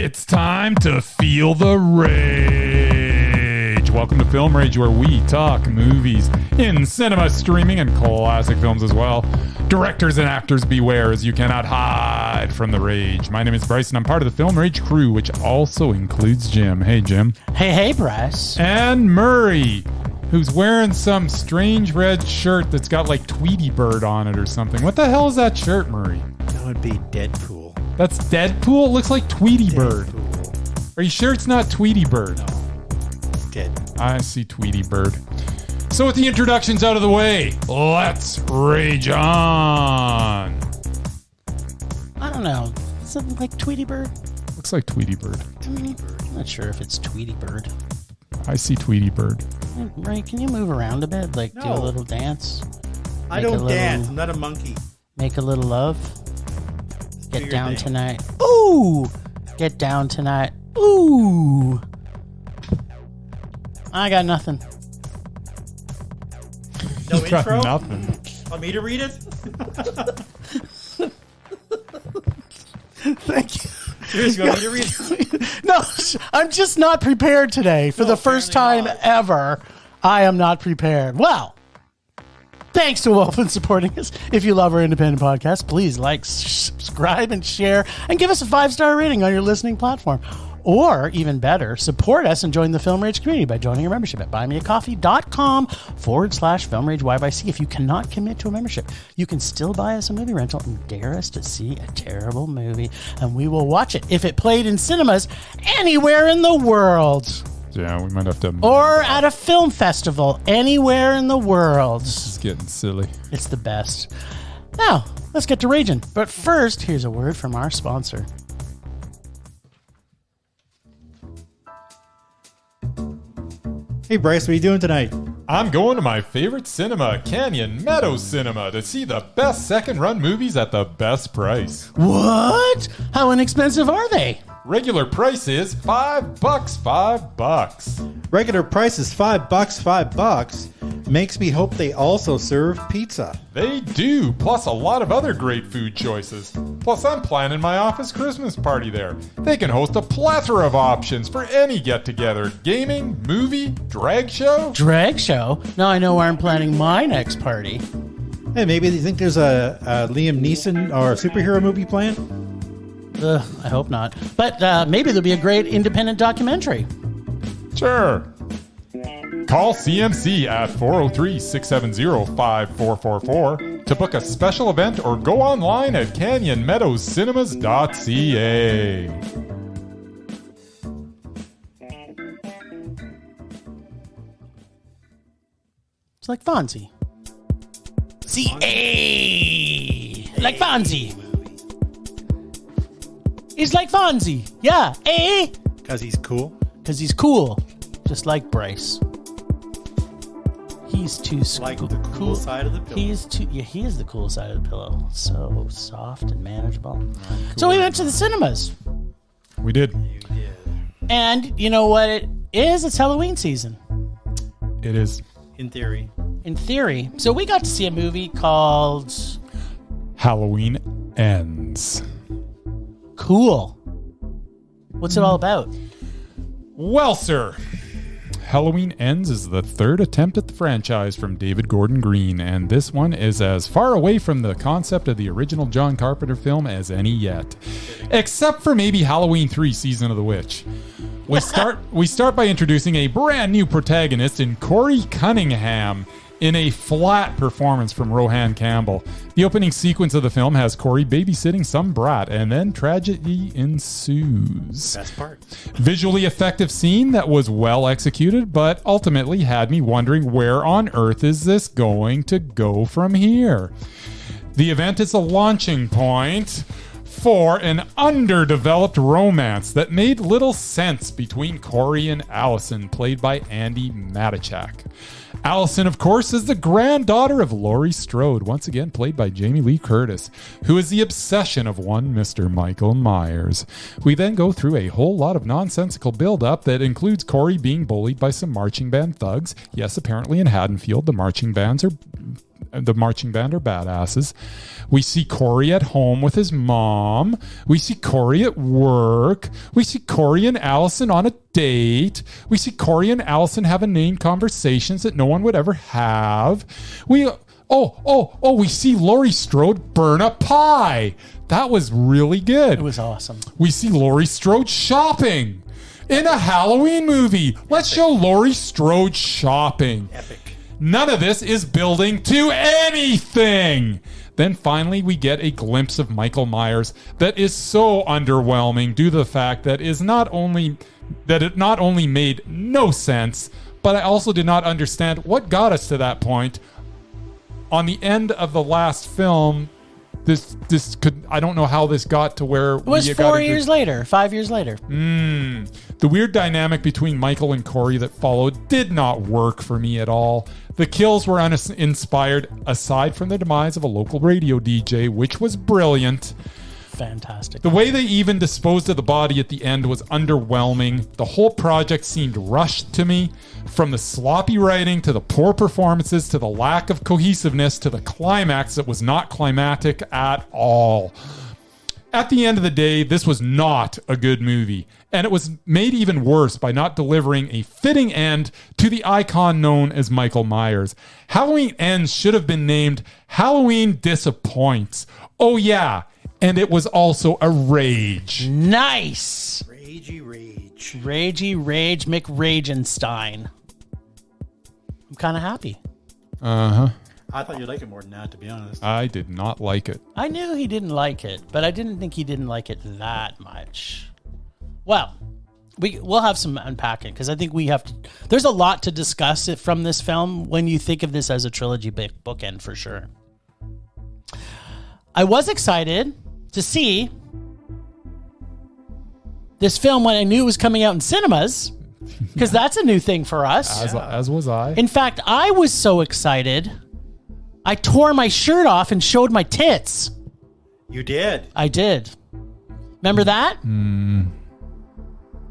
It's time to feel the rage. Welcome to Film Rage, where we talk movies in cinema, streaming, and classic films as well. Directors and actors beware, as you cannot hide from the rage. My name is Bryce, and I'm part of the Film Rage crew, which also includes Jim. Hey, Jim. Hey, Bryce. And Murray, who's wearing some strange red shirt that's got like Tweety Bird on it or something. What the hell is that shirt, Murray? That would be Deadpool. That's Deadpool? It looks like Tweety Bird. Are you sure it's not Tweety Bird? No. It's dead. I see Tweety Bird. So with the introductions out of the way, let's rage on. I don't know. Something like Tweety Bird? Looks like Tweety Bird. I'm not sure if it's Tweety Bird. I see Tweety Bird. Hey, Ray, can you move around a bit? Like, do a No. little dance? I don't dance. I'm not a monkey. Make a little love? Do Get your down thing. tonight. Ooh! Get down tonight. Ooh! I got nothing. No You got intro? nothing. Want me to read it? Thank you. Seriously, you want me to read it? No, I'm just not prepared today. For No, the first time apparently not. ever, I am not prepared. Well, thanks to Wolfen supporting us. If you love our independent podcast, please like, subscribe, and share, and give us a 5-star rating on your listening platform. Or, even better, support us and join the Film Rage community by joining a membership at buymeacoffee.com/FilmRageYYC. If you cannot commit to a membership, you can still buy us a movie rental and dare us to see a terrible movie, and we will watch it if it played in cinemas anywhere in the world. Yeah, we might have to... Or at a film festival anywhere in the world. This is getting silly. It's the best. Now, let's get to raging. But first, here's a word from our sponsor. Hey, Bryce, what are you doing tonight? I'm going to my favorite cinema, Canyon Meadows Cinema, to see the best second-run movies at the best price. What? How inexpensive are they? Regular price is $5, $5. Regular price is $5. Makes me hope they also serve pizza. They do, plus a lot of other great food choices. Plus, I'm planning my office Christmas party there. They can host a plethora of options for any get-together. Gaming, movie, drag show. Drag show? Now I know where I'm planning my next party. Hey, maybe you think there's a Liam Neeson or superhero movie planned? I hope not. But maybe there'll be a great independent documentary. Sure. Call CMC at 403-670-5444 to book a special event or go online at canyonmeadowscinema.ca. It's like Fonzie. C-A! Like Fonzie. He's like Fonzie. Yeah. A. Because he's cool. Because he's cool. Just like Bryce. He's too Like the cool side of the pillow. He is the cool side of the pillow. So soft and manageable. So we went to the cinemas. We did. You did. And you know what it is? It's Halloween season. It is. In theory. In theory. So we got to see a movie called Halloween Ends. Cool. What's it all about? Well, sir, Halloween Ends is the third attempt at the franchise from David Gordon Green, and this one is as far away from the concept of the original John Carpenter film as any yet. Except for maybe Halloween 3 Season of the Witch. We start by introducing a brand new protagonist in Corey Cunningham in a flat performance from Rohan Campbell. The opening sequence of the film has Corey babysitting some brat, and then tragedy ensues. Best part. Visually effective scene that was well executed, but ultimately had me wondering where on earth is this going to go from here. The event is a launching point for an underdeveloped romance that made little sense between Corey and Allison, played by Andy Matichak. Allison, of course, is the granddaughter of Laurie Strode, once again played by Jamie Lee Curtis, who is the obsession of one Mr. Michael Myers. We then go through a whole lot of nonsensical build-up that includes Corey being bullied by some marching band thugs. Yes, apparently in Haddonfield, the marching bands are the marching band are badasses. We see Corey at home with his mom. We see Corey at work. We see Corey and Allison on a date. We see Corey and Allison have inane conversations that no one would ever have. We see Laurie Strode burn a pie. That was really good. It was awesome. We see Laurie Strode shopping in a Halloween movie. Let's show Laurie Strode shopping. Epic. None of this is building to anything. Then finally we get a glimpse of Michael Myers that is so underwhelming due to the fact that it not only made no sense, but I also did not understand what got us to that point. On the end of the last film, I don't know how this got to where it was 5 years later. The weird dynamic between Michael and Corey that followed did not work for me at all. The kills were uninspired, aside from the demise of a local radio DJ, which was brilliant. Fantastic. The way they even disposed of the body at the end was underwhelming. The whole project seemed rushed to me. From the sloppy writing to the poor performances to the lack of cohesiveness to the climax that was not climatic at all. At the end of the day, this was not a good movie, and it was made even worse by not delivering a fitting end to the icon known as Michael Myers. Halloween Ends should have been named Halloween Disappoints. Oh yeah, and it was also a rage. Nice. Ragey rage. Ragey rage McRagenstein. I'm kind of happy. Uh-huh. I thought you'd like it more than that, to be honest. I did not like it. I knew he didn't like it, but I didn't think he didn't like it that much. Well, we'll have some unpacking because I think we have to. There's a lot to discuss from this film when you think of this as a trilogy bookend for sure. I was excited to see this film when I knew it was coming out in cinemas because that's a new thing for us. As was I. In fact, I was so excited, I tore my shirt off and showed my tits. You did. I did. Remember that?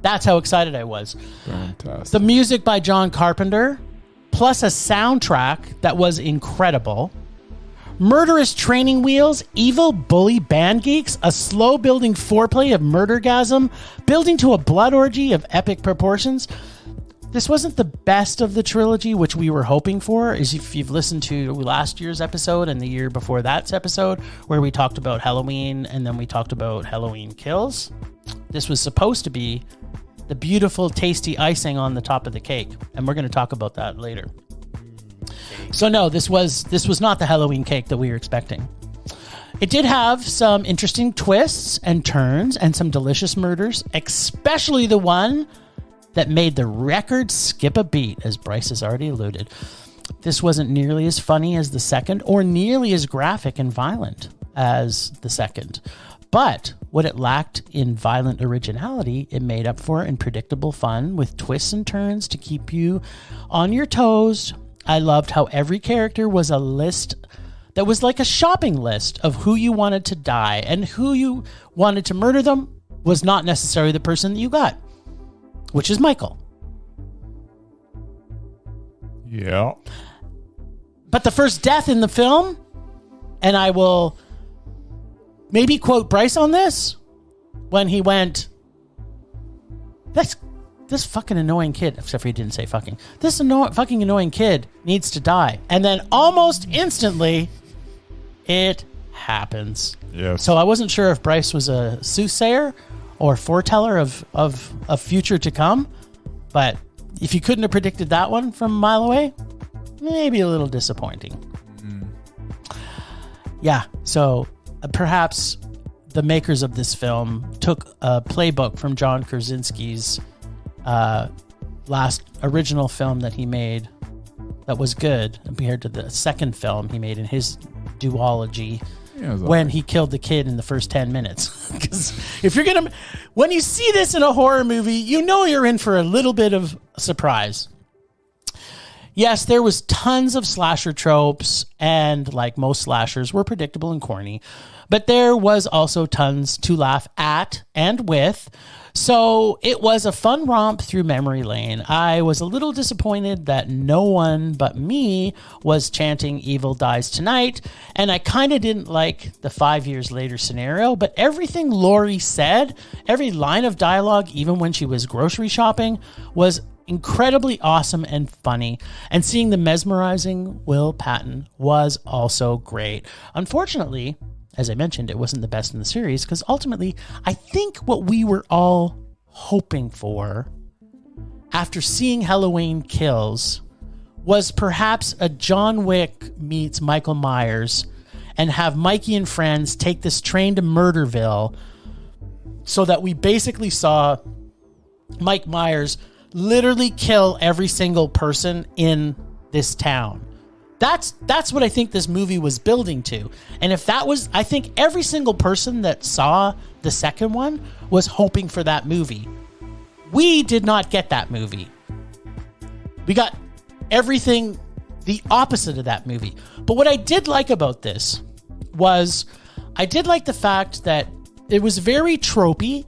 That's how excited I was. Fantastic. The music by John Carpenter, plus a soundtrack that was incredible. Murderous training wheels, evil bully band geeks, a slow building foreplay of murdergasm, building to a blood orgy of epic proportions. This wasn't the best of the trilogy, which we were hoping for. Is if you've listened to last year's episode and the year before that's episode, where we talked about Halloween and then we talked about Halloween Kills. This was supposed to be the beautiful, tasty icing on the top of the cake, and we're going to talk about that later. So no, this was not the Halloween cake that we were expecting. It did have some interesting twists and turns and some delicious murders, especially the one that made the record skip a beat, as Bryce has already alluded. This wasn't nearly as funny as the second or nearly as graphic and violent as the second. But what it lacked in violent originality, it made up for in predictable fun with twists and turns to keep you on your toes. I loved how every character was a list that was like a shopping list of who you wanted to die, and who you wanted to murder them was not necessarily the person that you got, which is Michael. Yeah. But the first death in the film, and I will maybe quote Bryce on this, when he went, this fucking annoying kid, except for he didn't say fucking, this fucking annoying kid needs to die. And then almost instantly, it happens. Yes. So I wasn't sure if Bryce was a soothsayer or foreteller of future to come. But if you couldn't have predicted that one from a mile away, maybe a little disappointing. Yeah, so perhaps the makers of this film took a playbook from John Krasinski's last original film that he made that was good compared to the second film he made in his duology, when he killed the kid in the first 10 minutes. Because when you see this in a horror movie, you know you're in for a little bit of surprise. Yes, there was tons of slasher tropes, and like most slashers were predictable and corny, but there was also tons to laugh at and with. So it was a fun romp through memory lane. I was a little disappointed that no one but me was chanting "Evil dies tonight," and I kind of didn't like the 5 years later scenario, but everything Laurie said, every line of dialogue, even when she was grocery shopping, was incredibly awesome and funny. And seeing the mesmerizing Will Patton was also great. Unfortunately, as I mentioned, it wasn't the best in the series because ultimately, I think what we were all hoping for after seeing Halloween Kills was perhaps a John Wick meets Michael Myers and have Mikey and friends take this train to Murderville so that we basically saw Mike Myers literally kill every single person in this town. That's what I think this movie was building to. And if that was, I think every single person that saw the second one was hoping for that movie. We did not get that movie. We got everything the opposite of that movie. But what I did like about this was I did like the fact that it was very tropey,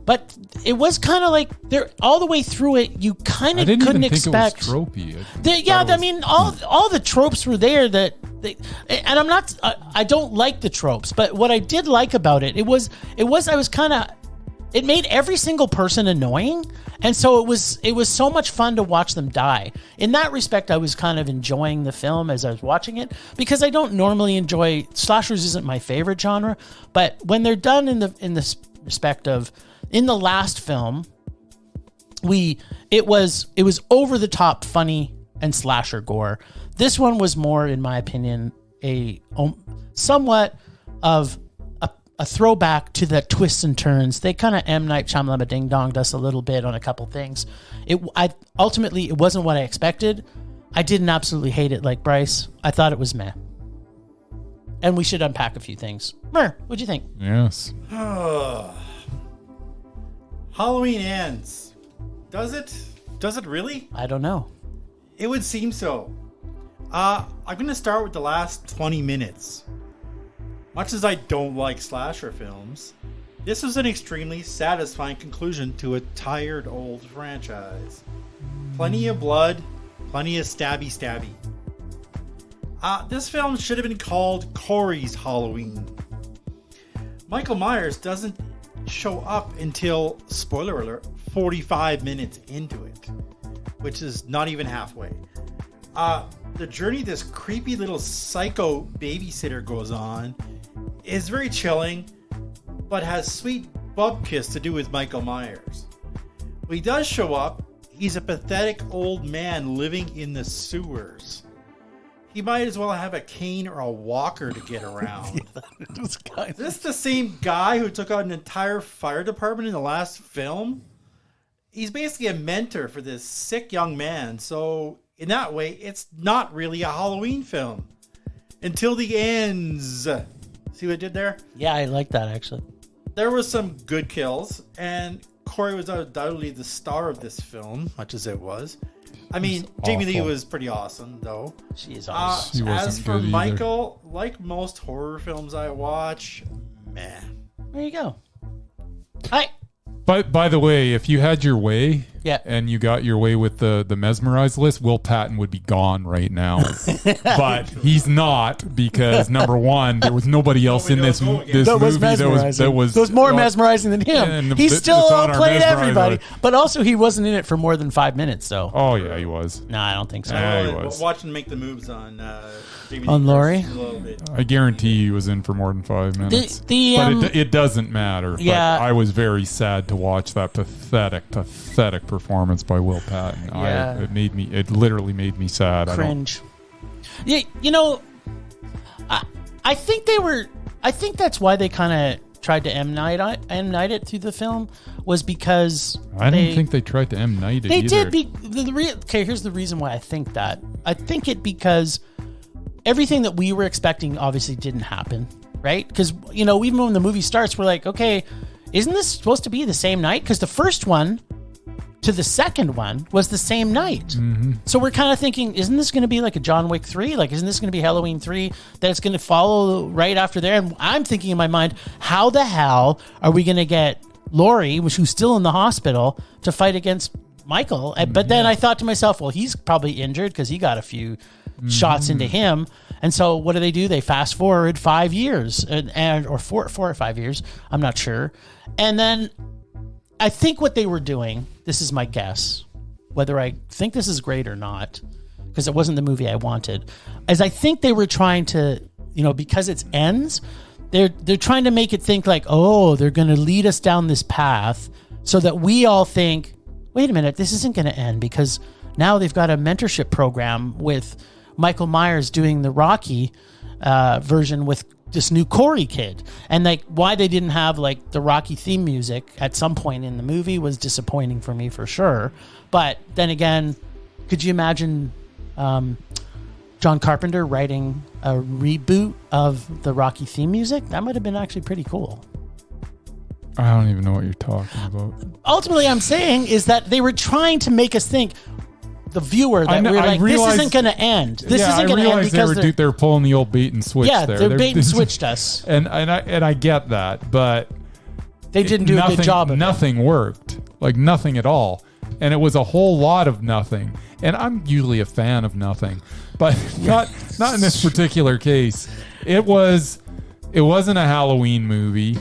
but it was kind of like there all the way through it. You kind of couldn't expect. It was tropey. I mean, all the tropes were there. And I'm not. I don't like the tropes, but what I did like about it, it was. I was kind of. It made every single person annoying, and so it was so much fun to watch them die. In that respect, I was kind of enjoying the film as I was watching it because I don't normally enjoy slashers. Isn't my favorite genre, but when they're done in the respect of. In the last film, it was over the top funny and slasher gore. This one was more, in my opinion, a somewhat of a throwback to the twists and turns. They kind of M. Night Shyamalan ding donged us a little bit on a couple things. Ultimately it wasn't what I expected. I didn't absolutely hate it like Bryce. I thought it was meh. And we should unpack a few things. Mer, what'd you think? Yes. Halloween ends. Does it? Does it really? I don't know. It would seem so. I'm going to start with the last 20 minutes. Much as I don't like slasher films, this was an extremely satisfying conclusion to a tired old franchise. Plenty of blood, plenty of stabby. This film should have been called Corey's Halloween. Michael Myers doesn't show up until, spoiler alert, 45 minutes into it, which is not even halfway. The journey this creepy little psycho babysitter goes on is very chilling, but has sweet bub kiss to do with Michael Myers. When he does show up, he's a pathetic old man living in the sewers. He might as well have a cane or a walker to get around. Is this the same guy who took out an entire fire department in the last film? He's basically a mentor for this sick young man. So in that way, it's not really a Halloween film. Until the ends. See what I did there? Yeah, I like that actually. There was some good kills, and Corey was undoubtedly the star of this film, much as it was. I mean, Jamie Lee was pretty awesome, though. She is awesome. As for Michael, like most horror films I watch, man. There you go. Hi. By the way, if you had your way, yeah, and you got your way with the mesmerized list, Will Patton would be gone right now. But he's not, because number one, there was nobody else in this movie that was more mesmerizing than him. He still played everybody, but also he wasn't in it for more than 5 minutes, though. Oh yeah, he was. No, I don't think so. Yeah, he was. Watch him make the moves on Laurie. I guarantee he was in for more than 5 minutes. But it doesn't matter. Yeah, but I was very sad to watch that pathetic performance by Will Patton. Yeah. It literally made me sad. Cringe. Yeah, you know, I think that's why they kind of tried to M. Night it through the film, was because I don't think they tried to M. Night it either. They did. Okay, here's the reason why I think that. I think it because everything that we were expecting obviously didn't happen, right? Because, you know, even when the movie starts, we're like, okay, isn't this supposed to be the same night? Because the first one, to the second one was the same night. Mm-hmm. So we're kind of thinking, isn't this going to be like a John Wick 3? Like, isn't this going to be Halloween 3 that it's going to follow right after there? And I'm thinking in my mind, how the hell are we going to get Laurie, who's still in the hospital, to fight against Michael? But then I thought to myself, well, he's probably injured because he got a few shots into him. And so what do? They fast forward 5 years or 4 or 5 years. I'm not sure. And then I think what they were doing, this is my guess, whether I think this is great or not, because it wasn't the movie I wanted, is I think they were trying to, because it ends, they're trying to make it think like, oh, they're going to lead us down this path so that we all think, wait a minute, this isn't going to end, because now they've got a mentorship program with Michael Myers doing the Rocky version with this new Corey kid. And like why they didn't have like the Rocky theme music at some point in the movie was disappointing for me for sure. But then again, could you imagine John Carpenter writing a reboot of the Rocky theme music? That might have been actually pretty cool. I don't even know what you're talking about. Ultimately, I'm saying is that they were trying to make us think, the viewer, that we're like, this isn't going to end. This isn't going to end because they're pulling the old bait and switch. Yeah, they're bait and switched us, and I get that, but they didn't do a good job of it. Nothing worked, like nothing at all, and it was a whole lot of nothing. And I'm usually a fan of nothing, but not in this particular case. It wasn't a Halloween movie.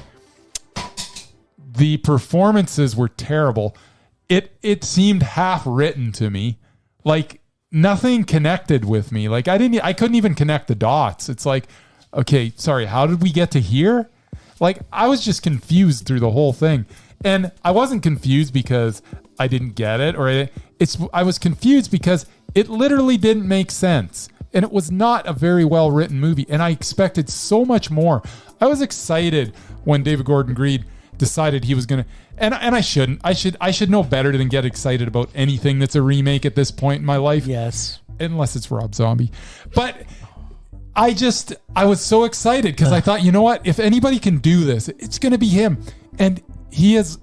The performances were terrible. It seemed half written to me. Like nothing connected with me. Like I couldn't even connect the dots. It's like, okay, sorry, how did we get to here? Like I was just confused through the whole thing. And I wasn't confused because I didn't get it I was confused because it literally didn't make sense. And it was not a very well written movie. And I expected so much more. I was excited when David Gordon Green decided he was going to, and I shouldn't. I should know better than get excited about anything that's a remake at this point in my life. Yes. Unless it's Rob Zombie. But I was so excited because I thought, you know what? If anybody can do this, it's going to be him. And he's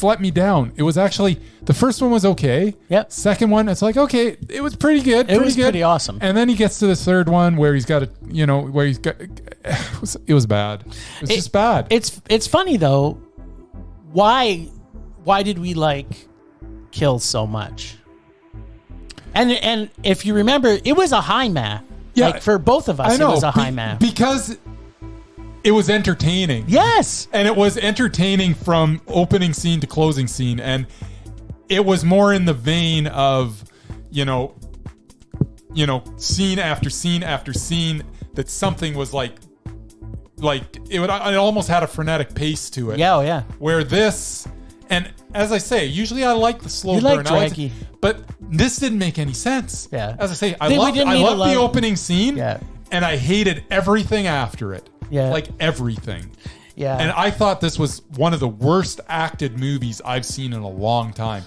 let me down. It was actually, the first one was okay. Yep. Second one, it's like, okay, it was pretty good. It was pretty awesome. And then he gets to the third one where he's got it was bad. It was just bad. It's funny though. Why did we like Kill so much? And if you remember, it was a high math. Yeah, like for both of us, it was a high math. Because it was entertaining. Yes. And it was entertaining from opening scene to closing scene. And it was more in the vein of, scene after scene after scene, that something was like it almost had a frenetic pace to it. Yeah, oh yeah. Where this, and as I say, usually I like the slow burn. Like draggy. But this didn't make any sense. Yeah. As I say, I loved the opening scene. Yeah. And I hated everything after it. Yeah. Like everything. Yeah. And I thought this was one of the worst acted movies I've seen in a long time.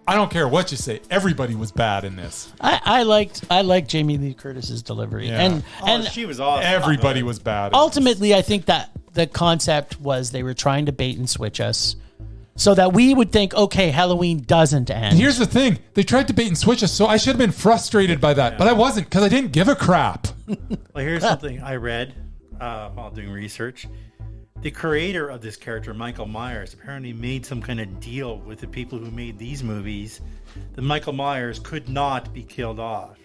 I don't care what you say. Everybody was bad in this. I liked Jamie Lee Curtis's delivery. Yeah. And she was awesome. Everybody was bad. Ultimately, I think that the concept was they were trying to bait and switch us so that we would think, okay, Halloween doesn't end. Here's the thing. They tried to bait and switch us, so I should have been frustrated by that. Yeah. But I wasn't, because I didn't give a crap. Well, here's something I read while doing research. The creator of this character, Michael Myers, apparently made some kind of deal with the people who made these movies that Michael Myers could not be killed off.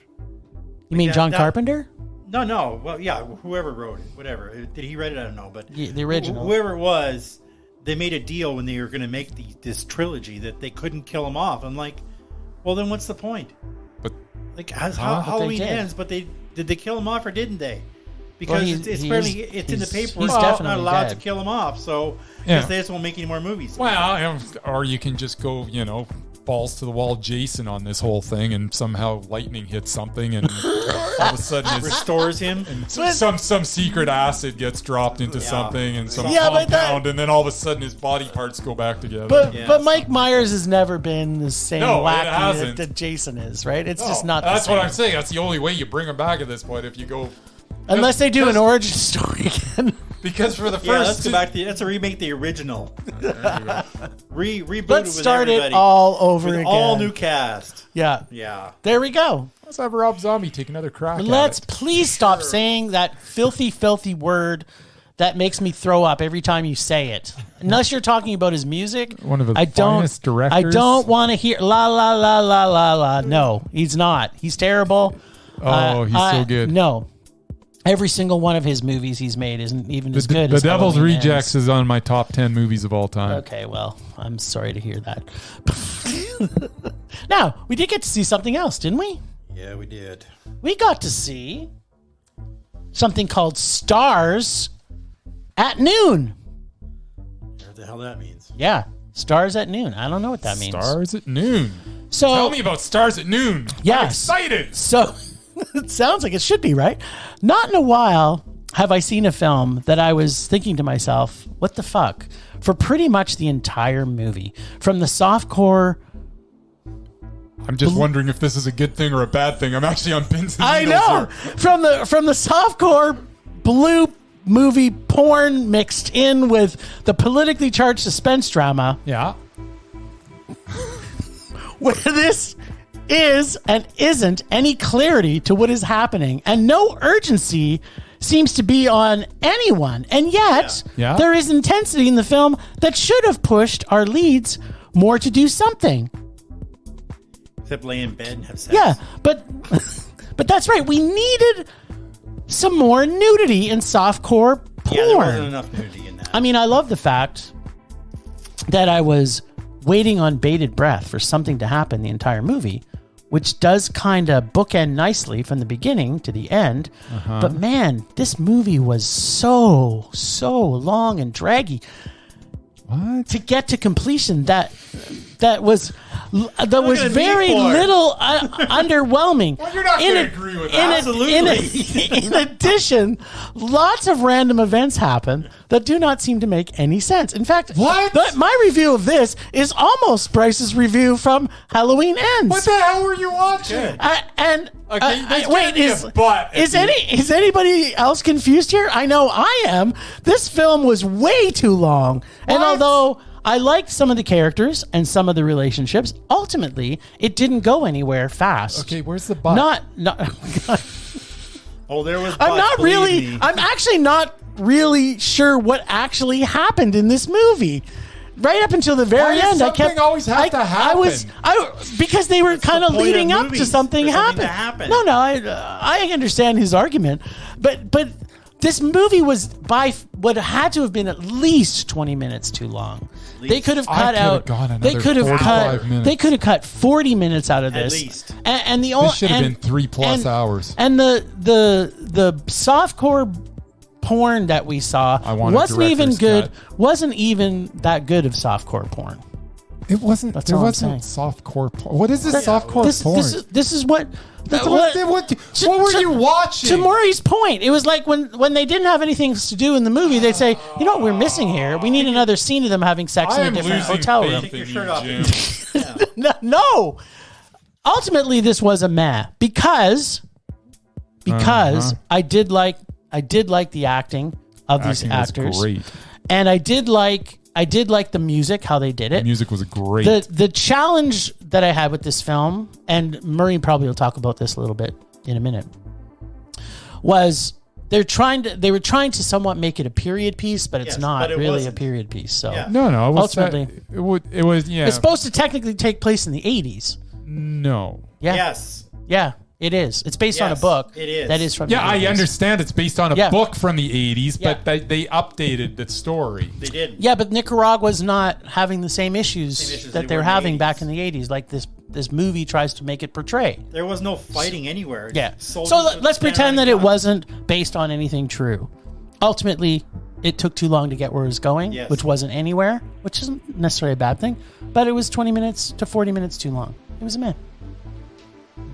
You mean John Carpenter? No. Well, yeah, whoever wrote it, whatever. Did he write it? I don't know. But the original. Whoever it was, they made a deal when they were going to make this trilogy that they couldn't kill him off. I'm like, well, then what's the point? But like, Halloween ends, but did they kill him off or didn't they? Because it's in the paper. He's definitely not allowed to kill him off. So I guess they just won't make any more movies. Well, or you can just go, balls to the wall Jason on this whole thing, and somehow lightning hits something, and all of a sudden restores him. And some secret acid gets dropped into something, and some compound, and then all of a sudden his body parts go back together. But Mike Myers has never been the same wacky that Jason is, right? It's just not. That's what I'm saying. That's the only way you bring him back at this point. If you go. Unless they do an origin story again. Because for the Yeah, let's first go back to let's remake the original. Reboot Let's with start everybody. it all over with again. all new cast. Yeah. Yeah. There we go. let's have Rob Zombie take another crack Let's at it. please stop saying that filthy, filthy word that makes me throw up every time you say it. Unless you're talking about his music. One of his I finest directors. I don't want to hear la la la la la la. No, he's not. He's terrible. Oh, he's so good. No. Every single one of his movies he's made isn't even as good The as Devil's Halloween Rejects is on my top 10 movies of all time. Okay, well, I'm sorry to hear that. Now, we did get to see something else, didn't we? Yeah, we did. We got to see something called Stars at Noon. What the hell that means? Yeah, Stars at Noon. I don't know what that means. Stars at Noon. So, Tell me about Stars at Noon. Yes. I'm excited. So, it sounds like it should be, right? Not in a while have I seen a film that I was thinking to myself, what the fuck? For pretty much the entire movie. From the softcore... I'm just wondering if this is a good thing or a bad thing. I'm actually on pins and I needles know! here. From the softcore blue movie porn mixed in with the politically charged suspense drama, Yeah. where this is and isn't any clarity to what is happening, and no urgency seems to be on anyone, and yet Yeah. there is intensity in the film that should have pushed our leads more to do something. Except lay in bed and have sex. Yeah, but that's right. We needed some more nudity in softcore porn. Yeah, there wasn't enough nudity in that. I mean, I love the fact that I was waiting on bated breath for something to happen the entire movie, which does kind of bookend nicely from the beginning to the end. But man, this movie was so long and draggy. What? To get to completion, that was gonna very be for? little underwhelming. Well, you're not going to agree with that. Absolutely. In addition, lots of random events happen that do not seem to make any sense. In fact, What? my review of this is almost Bryce's review from Halloween Ends. What the hell were you watching? Good. Is anybody else confused here? I know I am. This film was way too long. And What? although I liked some of the characters and some of the relationships, ultimately it didn't go anywhere fast. Okay, where's the butt? Not Oh, there was. I'm not believe really me. I'm actually not really sure what actually happened in this movie. Right up until the very Why does end, something always have to happen? Because they were kind of the point leading of up to movies, something for something to happen. happen. No, I understand his argument, but this movie was by what had to have been at least 20 minutes too long. They could have cut out. They could have cut. minutes. They could have cut 40 minutes out of At this. least. And the only This should have been 3+ hours. And the softcore porn that we saw I want a wasn't even director's good. cut. Wasn't even that good of softcore porn. It wasn't. That's There all I'm wasn't saying. softcore porn. What is this softcore porn? This is what. What were you watching? To Maury's point, it was like when they didn't have anything to do in the movie, they'd say, "You know what we're missing here? We need another scene of them having sex I in a am different losing hotel faith room." Take in your you, shirt off. Jim. No. Ultimately, this was a meh because I did like the acting of these Acting was actors, great. and I did like the music, how they did it. The music was great. The challenge that I had with this film, and Murray probably will talk about this a little bit in a minute, was they were trying to somewhat make it a period piece, but it's Yes, not but it really wasn't. a period piece. So Yeah. no, it was ultimately, it was yeah. it's supposed to technically take place in the 80s. No. Yeah, Yes. yeah, it is. It's based on a Yes, book. it is. That is from Yeah, the I 80s. understand it's based on a Yeah. book from the 80s, Yeah. but they updated the story. They did. Yeah, but Nicaragua's not having the same issues, issues that they they were were in the having 80s. back in the 80s, like this movie tries to make it portray. There was no fighting anywhere. Yeah. Soldiers So with let's pretend that standing it wasn't based on anything true. Ultimately, it took too long to get where it was going, Yes. which wasn't anywhere, which isn't necessarily a bad thing, but it was 20 minutes to 40 minutes too long. It was a man.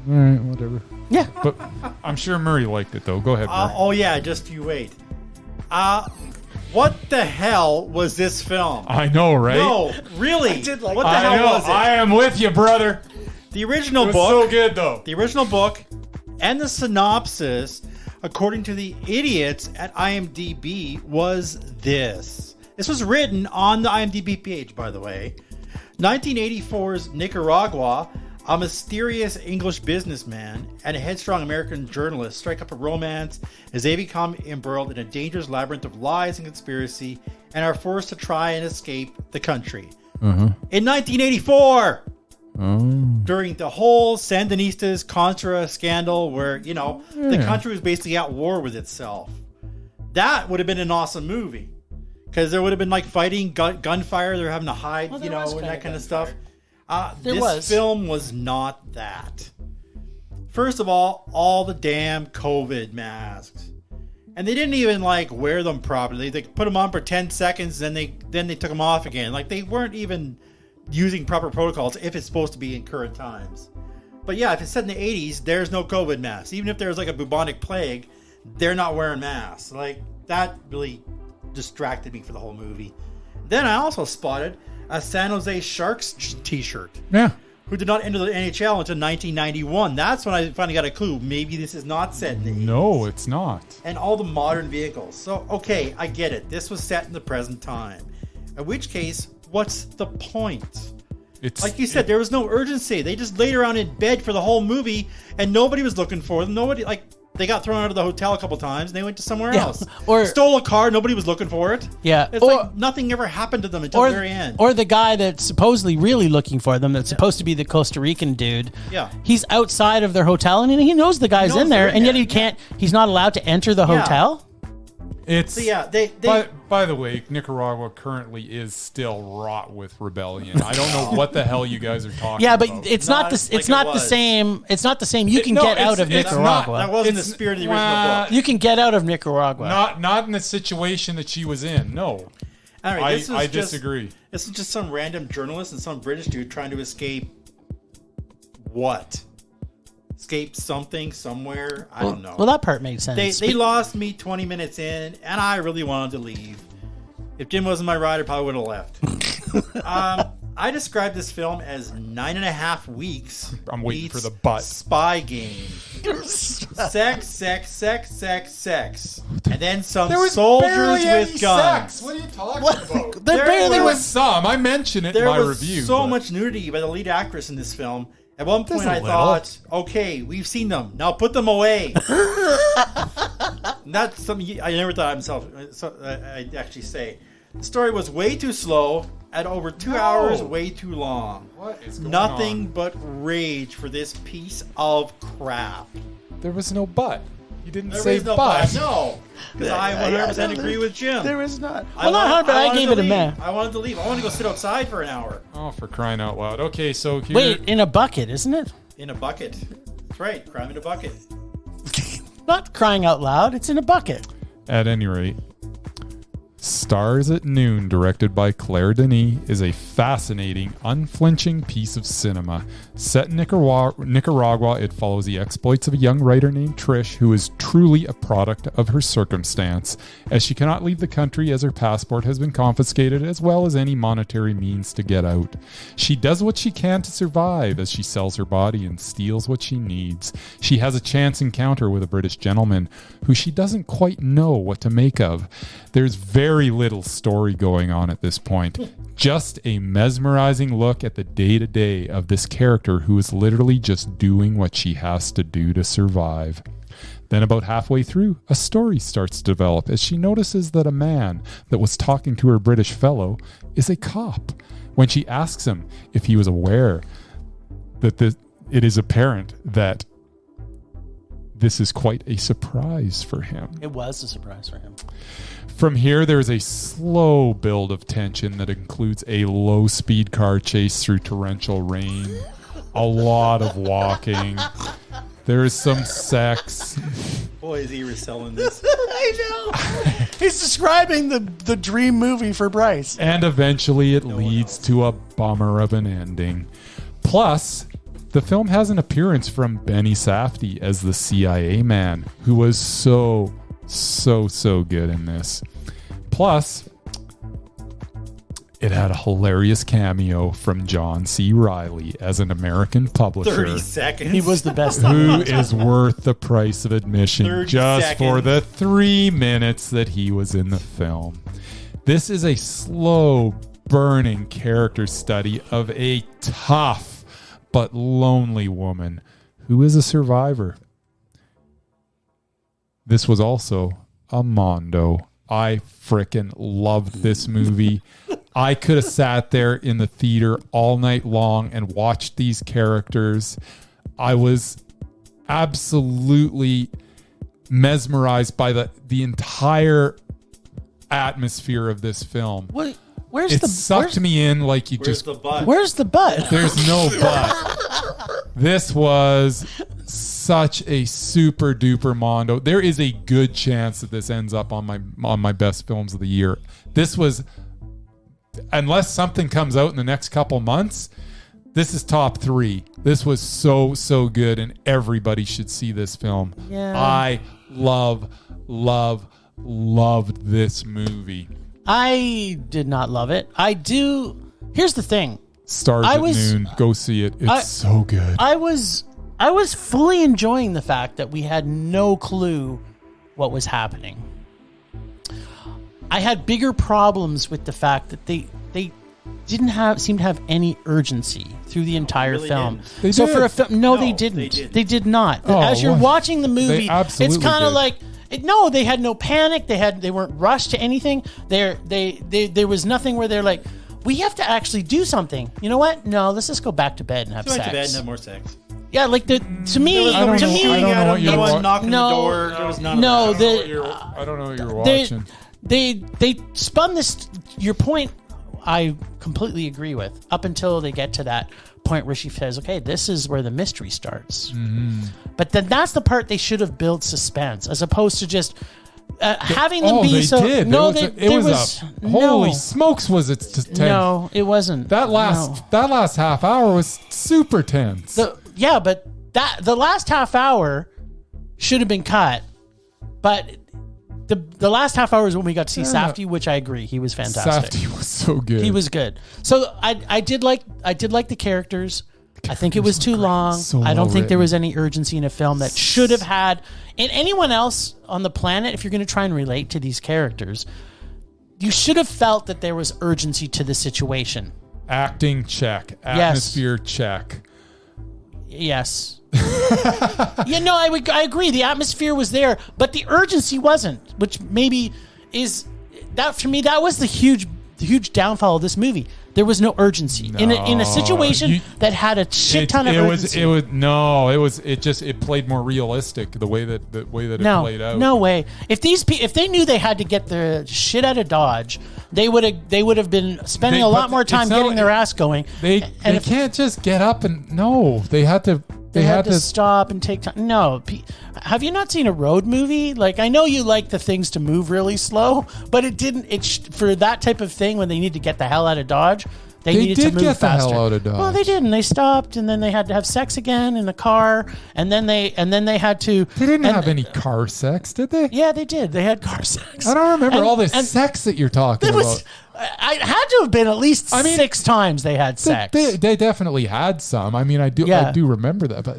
All right, whatever. Yeah. But I'm sure Murray liked it though. Go ahead, Murray. Oh yeah, just you wait. What the hell was this film? I know, right? No, really. I did like what the I hell know. was it? I am with you, brother. The original It was book. so good though. The original book and the synopsis according to the idiots at IMDb, was this. This was written on the IMDb page, by the way. 1984's Nicaragua, a mysterious English businessman and a headstrong American journalist strike up a romance as they become embroiled in a dangerous labyrinth of lies and conspiracy and are forced to try and escape the country. In 1984, during the whole Sandinistas Contra scandal where, the country was basically at war with itself. That would have been an awesome movie. Because there would have been like fighting, gunfire, they're having to hide, and that kind of stuff. This film was not that. First of all the damn COVID masks. And they didn't even wear them properly. They put them on for 10 seconds, then they took them off again. They weren't even using proper protocols if it's supposed to be in current times. But yeah, if it's set in the 80s, there's no COVID masks. Even if there's a bubonic plague, they're not wearing masks. That really distracted me for the whole movie. Then I also spotted a San Jose Sharks t-shirt. Yeah. Who did not enter the NHL until 1991. That's when I finally got a clue. Maybe this is not set in the 80s. No, it's not. And all the modern vehicles. So, okay, I get it. This was set in the present time. In which case, what's the point? It's like you said, there was no urgency. They just laid around in bed for the whole movie, and nobody was looking for them. Nobody, they got thrown out of the hotel a couple times, and they went to somewhere else. Or stole a car, nobody was looking for it. Yeah. It's nothing ever happened to them until the very end. Or the guy that's supposedly really looking for them, that's supposed to be the Costa Rican dude. Yeah. He's outside of their hotel, and he knows the guy's in there, and yet he can't. He's not allowed to enter the hotel. It's they by the way, Nicaragua currently is still wrought with rebellion. I don't know what the hell you guys are talking about. Yeah, but it's not the same. It's not the same. You can get out of Nicaragua. That wasn't the spirit of the original book. You can get out of Nicaragua. Not in the situation that she was in. No. Anyway, I disagree. This is just some random journalist and some British dude trying to escape what? Escape something somewhere. I don't know. Well, that part made sense. They lost me 20 minutes in, and I really wanted to leave. If Jim wasn't my ride, I probably would have left. I described this film as 9.5 weeks. I'm waiting for the butt. Spy game. Sex, and then some soldiers with guns. What are you talking about? There was some. I mentioned it in my review. There was so much nudity by the lead actress in this film. At one point, I thought, okay, we've seen them. Now put them away. That's something I never thought of myself. I'd actually say. The story was way too slow. At over 2 hours, way too long. What is going Nothing on? But rage for this piece of crap. There was no but. You didn't There say is no but. No, because I 100% agree with Jim. There is not. I gave it a meh. I wanted to leave. I wanted to go sit outside for an hour. Oh, for crying out loud. Okay, so here... Wait, in a bucket, isn't it? In a bucket. That's right. Crime in a bucket. Not crying out loud. It's in a bucket. At any rate, Stars at Noon, directed by Claire Denis, is a fascinating, unflinching piece of cinema. Set in Nicaragua, it follows the exploits of a young writer named Trish, who is truly a product of her circumstance, as she cannot leave the country as her passport has been confiscated, as well as any monetary means to get out. She does what she can to survive, as she sells her body and steals what she needs. She has a chance encounter with a British gentleman, who she doesn't quite know what to make of. There's very little story going on at this point. Just a mesmerizing look at the day-to-day of this character who is literally just doing what she has to do to survive. Then about halfway through, a story starts to develop as she notices that a man that was talking to her British fellow is a cop. When she asks him if he was aware that it is apparent that this is quite a surprise for him. It was a surprise for him. From here, there is a slow build of tension that includes a low-speed car chase through torrential rain, a lot of walking. There is some sex. Boy, is he reselling this. I know. He's describing the dream movie for Bryce. And eventually it leads to a bummer of an ending. Plus, the film has an appearance from Benny Safdie as the CIA man, who was so good in this. Plus, It had a hilarious cameo from John C. Reilly as an American publisher. 30 seconds. He was the best. Who is worth the price of admission 30 just seconds. for the 3 minutes that he was in the film. This is a slow burning character study of a tough but lonely woman who is a survivor. This was also a mondo. I frickin' loved this movie. I could have sat there in the theater all night long and watched these characters. I was absolutely mesmerized by the entire atmosphere of this film. Where's It sucked me in like you Where's just... the butt? Where's the butt? There's no but. This was such a super duper mondo. There is a good chance that this ends up on my best films of the year. This was, unless something comes out in the next couple months, this is top 3. This was so good, and everybody should see this film. Yeah. I loved this movie. I did not love it. I do. Here's the thing. Stars at noon. Go see it. It's so good. I was fully enjoying the fact that we had no clue what was happening. I had bigger problems with the fact that they didn't seem to have any urgency through the entire really film. didn't. So They for did. a film, they didn't. They did not. Oh, As you're what? watching the movie, They absolutely it's kind of did. like. No, they had no panic. They weren't rushed to anything. There was nothing where they're like, we have to actually do something. You know what? No, let's just go back to bed and have Go sex. back to bed and have more sex. Yeah, like to me, I don't to know- me, I don't know what you're no wa- one knocking No, the door. There was none no, of that. I don't know what you're watching. they spun this. Your point, I completely agree with. Up until they get to that point where she says, "Okay, this is where the mystery starts." Mm-hmm. But then that's the part they should have built suspense, as opposed to just having them be they so. did. No, it was holy smokes! Was it tense? No, it wasn't. That last half hour was super tense. But the last half hour should have been cut. But the last half hour is when we got to see Safdie, which I agree, he was fantastic. Safdie was so good. He was good. So I did like the characters. I think it was too long. So I don't think there well-written. was any urgency in a film that should have had. And anyone else on the planet, if you're going to try and relate to these characters, you should have felt that there was urgency to the situation. Acting check, atmosphere check. Yes. Yeah, no, I agree. The atmosphere was there, but the urgency wasn't, which maybe is that for me. That was the huge downfall of this movie. There was no urgency in a situation that had a shit ton of urgency. It played more realistic the way that it played out. No way. If they knew they had to get the shit out of Dodge, they would have been spending a lot more time getting their ass going. They can't just get up and they had to. They had to stop and take time. No. Have you not seen a road movie? Like, I know you like the things to move really slow, but it didn't. For that type of thing, when they need to get the hell out of Dodge, they needed to move get faster. the hell out of Dodge. Well, they didn't. They stopped, and then they had to have sex again in the car, and then they had to. They didn't have any car sex, did they? Yeah, they did. They had car sex. I don't remember all this sex that you're talking about. I had to have been at least 6 times they had sex. They definitely had some. I mean, I do remember that, but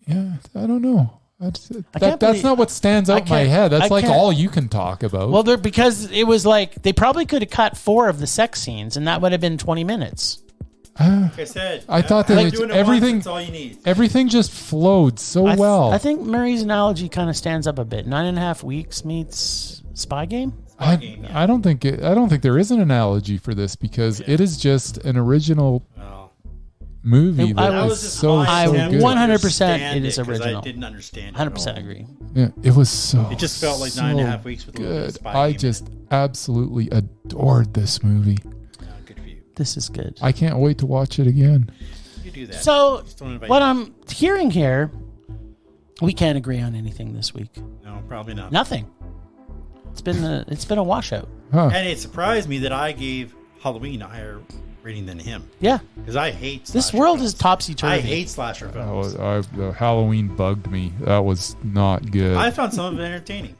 yeah, I don't know. That's not what stands out in my head. That's like all you can talk about. Well, because it was like they probably could have cut 4 of the sex scenes, and that would have been 20 minutes. Like I said, I thought that everything, that's all you need. Everything just flowed so well. I think Murray's analogy kind of stands up a bit. 9.5 weeks meets Spy Game. I don't think there is an analogy for this because it is just an original movie that was so good. 100% it is original. I didn't understand. 100% agree. Yeah, it was so. It just felt like 9.5 weeks with a little bit of good. Spy I Game just absolutely adored this movie. good for you. This is good. I can't wait to watch it again. You do that. So, Just don't invite what me. I'm hearing here, we can't agree on anything this week. No, probably not. Nothing. It's been a washout. Huh. And it surprised me that I gave Halloween a higher rating than him. Yeah. Because I hate This slasher world films. is topsy-turvy. I hate slasher films. The Halloween bugged me. That was not good. I found some of it entertaining.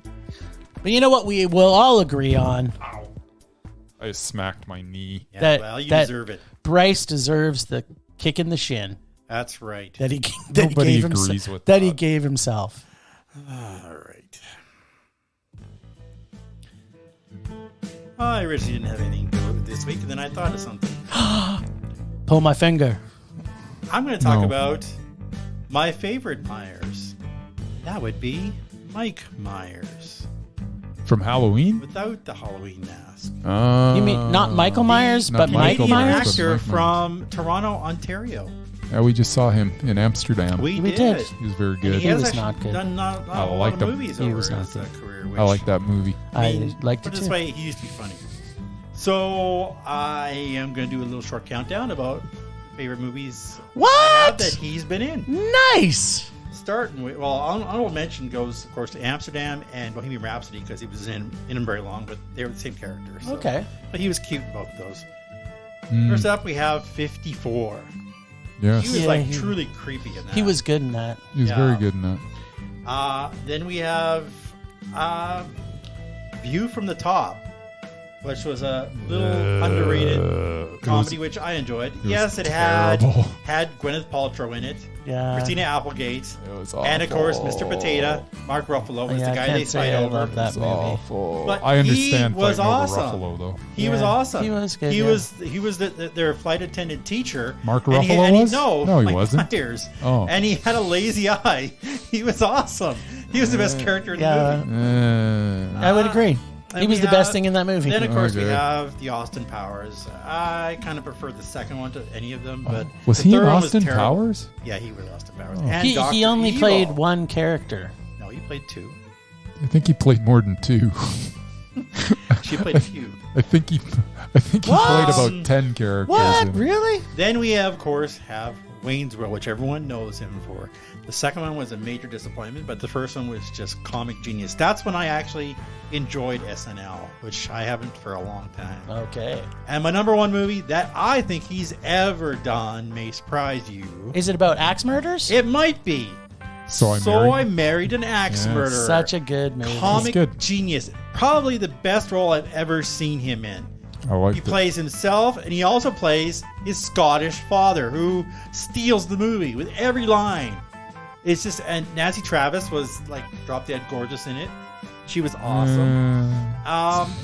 But you know what we will all agree on? I smacked my knee. Yeah, well, you deserve it. Bryce deserves the kick in the shin. That's right. That he Nobody gave agrees with that. He gave himself. All right. I originally didn't have anything to do with this week, and then I thought of something. Pull my finger. I'm going to talk about my favorite Myers. That would be Mike Myers. From Halloween? Without the Halloween mask. You mean not Michael Myers, but Mike Canadian Myers? actor from Toronto, Ontario. Yeah, we just saw him in Amsterdam. We did. He was very good. He was not good. Done not I a lot liked of him. movies He over was not his good. career. I like that movie. I liked it Put it this too. way, he used to be funny. So I am going to do a little short countdown about favorite movies I have that he's been in. Nice. Starting with, well, honorable mention goes, of course, to Amsterdam and Bohemian Rhapsody because he was in them very long, but they were the same characters. So. Okay. But he was cute in both of those. First up, we have 54. Yes. He was like truly creepy in that. He was good in that. He was very good in that. Then we have View from the Top, which was a little underrated comedy, which I enjoyed. Yes, it had Gwyneth Paltrow in it. Yeah. Christina Applegate. It was awful. And of course, Mr. Potato, Mark Ruffalo was the guy they fight over. I love that movie. Awful. But I understand he was fighting awesome. over Ruffalo, though. He was awesome. He was good. He was their flight attendant teacher. Mark And Ruffalo was? No, No, he Mike wasn't. Myers. Oh. And he had a lazy eye. He was awesome. He was the best character in the movie. I would agree. And He was we the best have- thing in that movie. Then, of course, we Okay. have the Austin Powers. I kind of prefer the second one to any of them, but Was the he third one was Austin terrible. Powers? Yeah, he was Austin Powers. Oh. And He Dr. only Evil. played one character. No, he played two. I think he played more than two. She played a few. I think he played about 10 characters. What? in it. Really? Then we, of course, have Wayne's World, which everyone knows him for. The second one was a major disappointment, but the first one was just comic genius. That's when I actually enjoyed SNL, which I haven't for a long time. Okay. And my number one movie that I think he's ever done may surprise you. Is it about axe murders? It might be. So I Married an Axe Yes. Murderer. Such a good movie. Comic good. genius. Probably the best role I've ever seen him in. I liked He it. plays himself, and he also plays his Scottish father, who steals the movie with every line. It's just, and Nancy Travis was like drop dead gorgeous in it. She was awesome.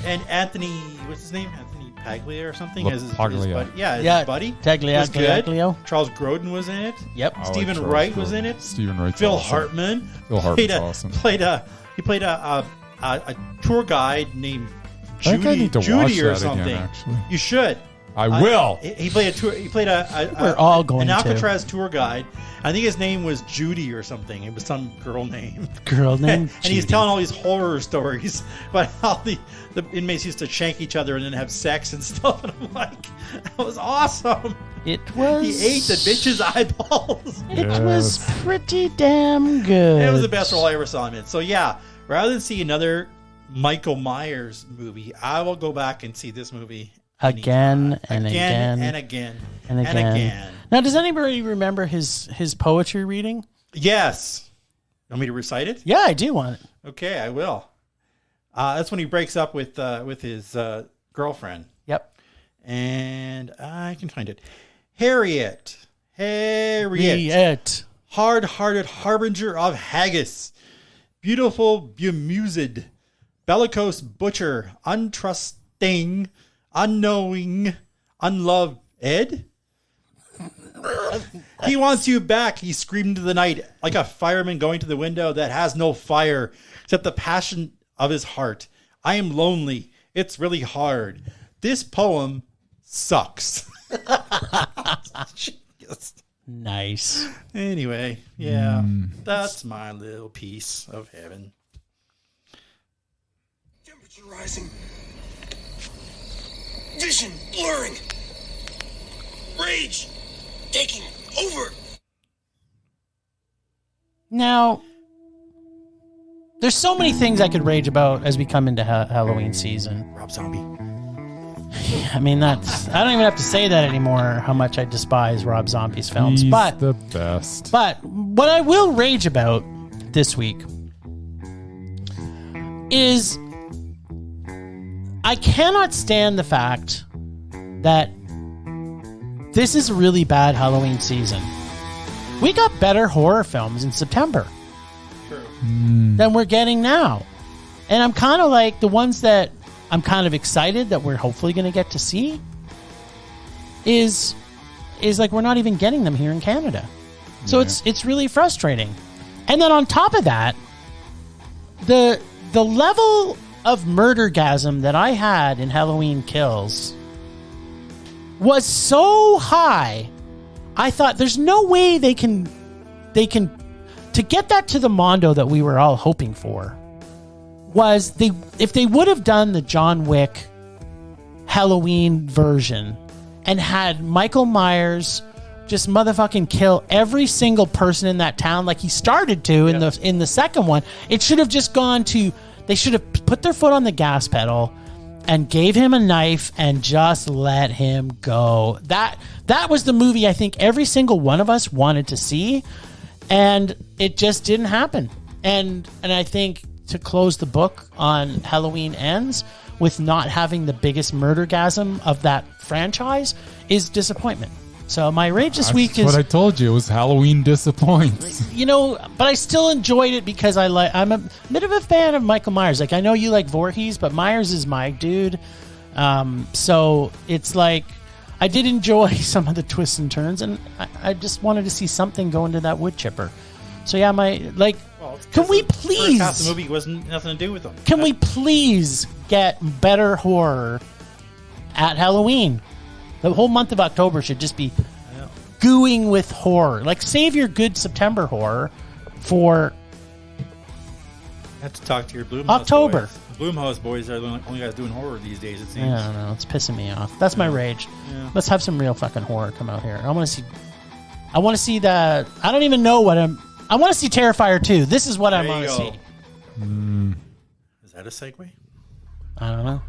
And Anthony, what's his name? Anthony Paglia or something? As his buddy. Yeah, his buddy. Was good. Tagliaglio. Charles Grodin was in it. Yep. I like Stephen Charles Wright was Grodin. in it. Stephen Wright's Phil awesome. Hartman. Phil Hartman's awesome. He played a tour guide named I think I need to watch Judy or that something. again, actually. You should. I will. He played a tour. He played We're all going an to. Alcatraz tour guide. I think his name was Judy or something. It was some girl name. Girl named And he's Judy. telling all these horror stories about how the inmates used to shank each other and then have sex and stuff. And I'm like, that was awesome. It was. He ate the bitch's eyeballs. It was pretty damn good. It was the best role I ever saw him in. So yeah, rather than see another Michael Myers movie, I will go back and see this movie Again and again again and again and and again. again. Now, does anybody remember his poetry reading? Yes. You want me to recite it? Yeah, I do want it. Okay, I will. That's when he breaks up with his girlfriend. Yep. And I can find it. Harriet. Hard-hearted harbinger of haggis. Beautiful bemused. Bellicose butcher. Untrusting. Unknowing. Unloved. Ed? He wants you back, he screamed into the night, like a fireman going to the window that has no fire except the passion of his heart. I am lonely. It's really hard. This poem sucks. Nice. Anyway, yeah, that's my little piece of heaven. Temperature rising. Vision blurring. Rage taking over. Now, there's so many things I could rage about as we come into Halloween season. Rob Zombie. I mean, I don't even have to say that anymore, how much I despise Rob Zombie's films. He's But the best. But what I will rage about this week is I cannot stand the fact that this is a really bad Halloween season. We got better horror films in September than we're getting now. And I'm kind of like the ones that I'm kind of excited that we're hopefully going to get to see is like we're not even getting them here in Canada. So it's really frustrating. And then on top of that, the level of murdergasm that I had in Halloween Kills was so high. I thought there's no way they can to get that to the mondo that we were all hoping for was if they would have done the John Wick Halloween version and had Michael Myers just motherfucking kill every single person in that town like he started to in the second one. It should have just gone to, they should have put their foot on the gas pedal and gave him a knife and just let him go. That was the movie I think every single one of us wanted to see, and it just didn't happen. And I think to close the book on Halloween Ends with not having the biggest murdergasm of that franchise is disappointment. So my rage this week is what I told you. It was Halloween disappoints. You know, but I still enjoyed it because I'm a bit of a fan of Michael Myers. Like, I know you like Voorhees, but Myers is my dude. So it's like I did enjoy some of the twists and turns, and I just wanted to see something go into that wood chipper. So yeah, can we please? First half of the movie wasn't nothing to do with them. Can we please get better horror at Halloween? The whole month of October should just be gooing with horror. Like, save your good September horror for I have to talk to your Blumhouse October. Boys. Blumhouse boys are the only guys doing horror these days, it seems. I don't know. It's pissing me off. That's my rage. Yeah. Let's have some real fucking horror come out here. I want to see the... I don't even know what I want to see Terrifier 2. This is what I want to see. Is that a segue? I don't know.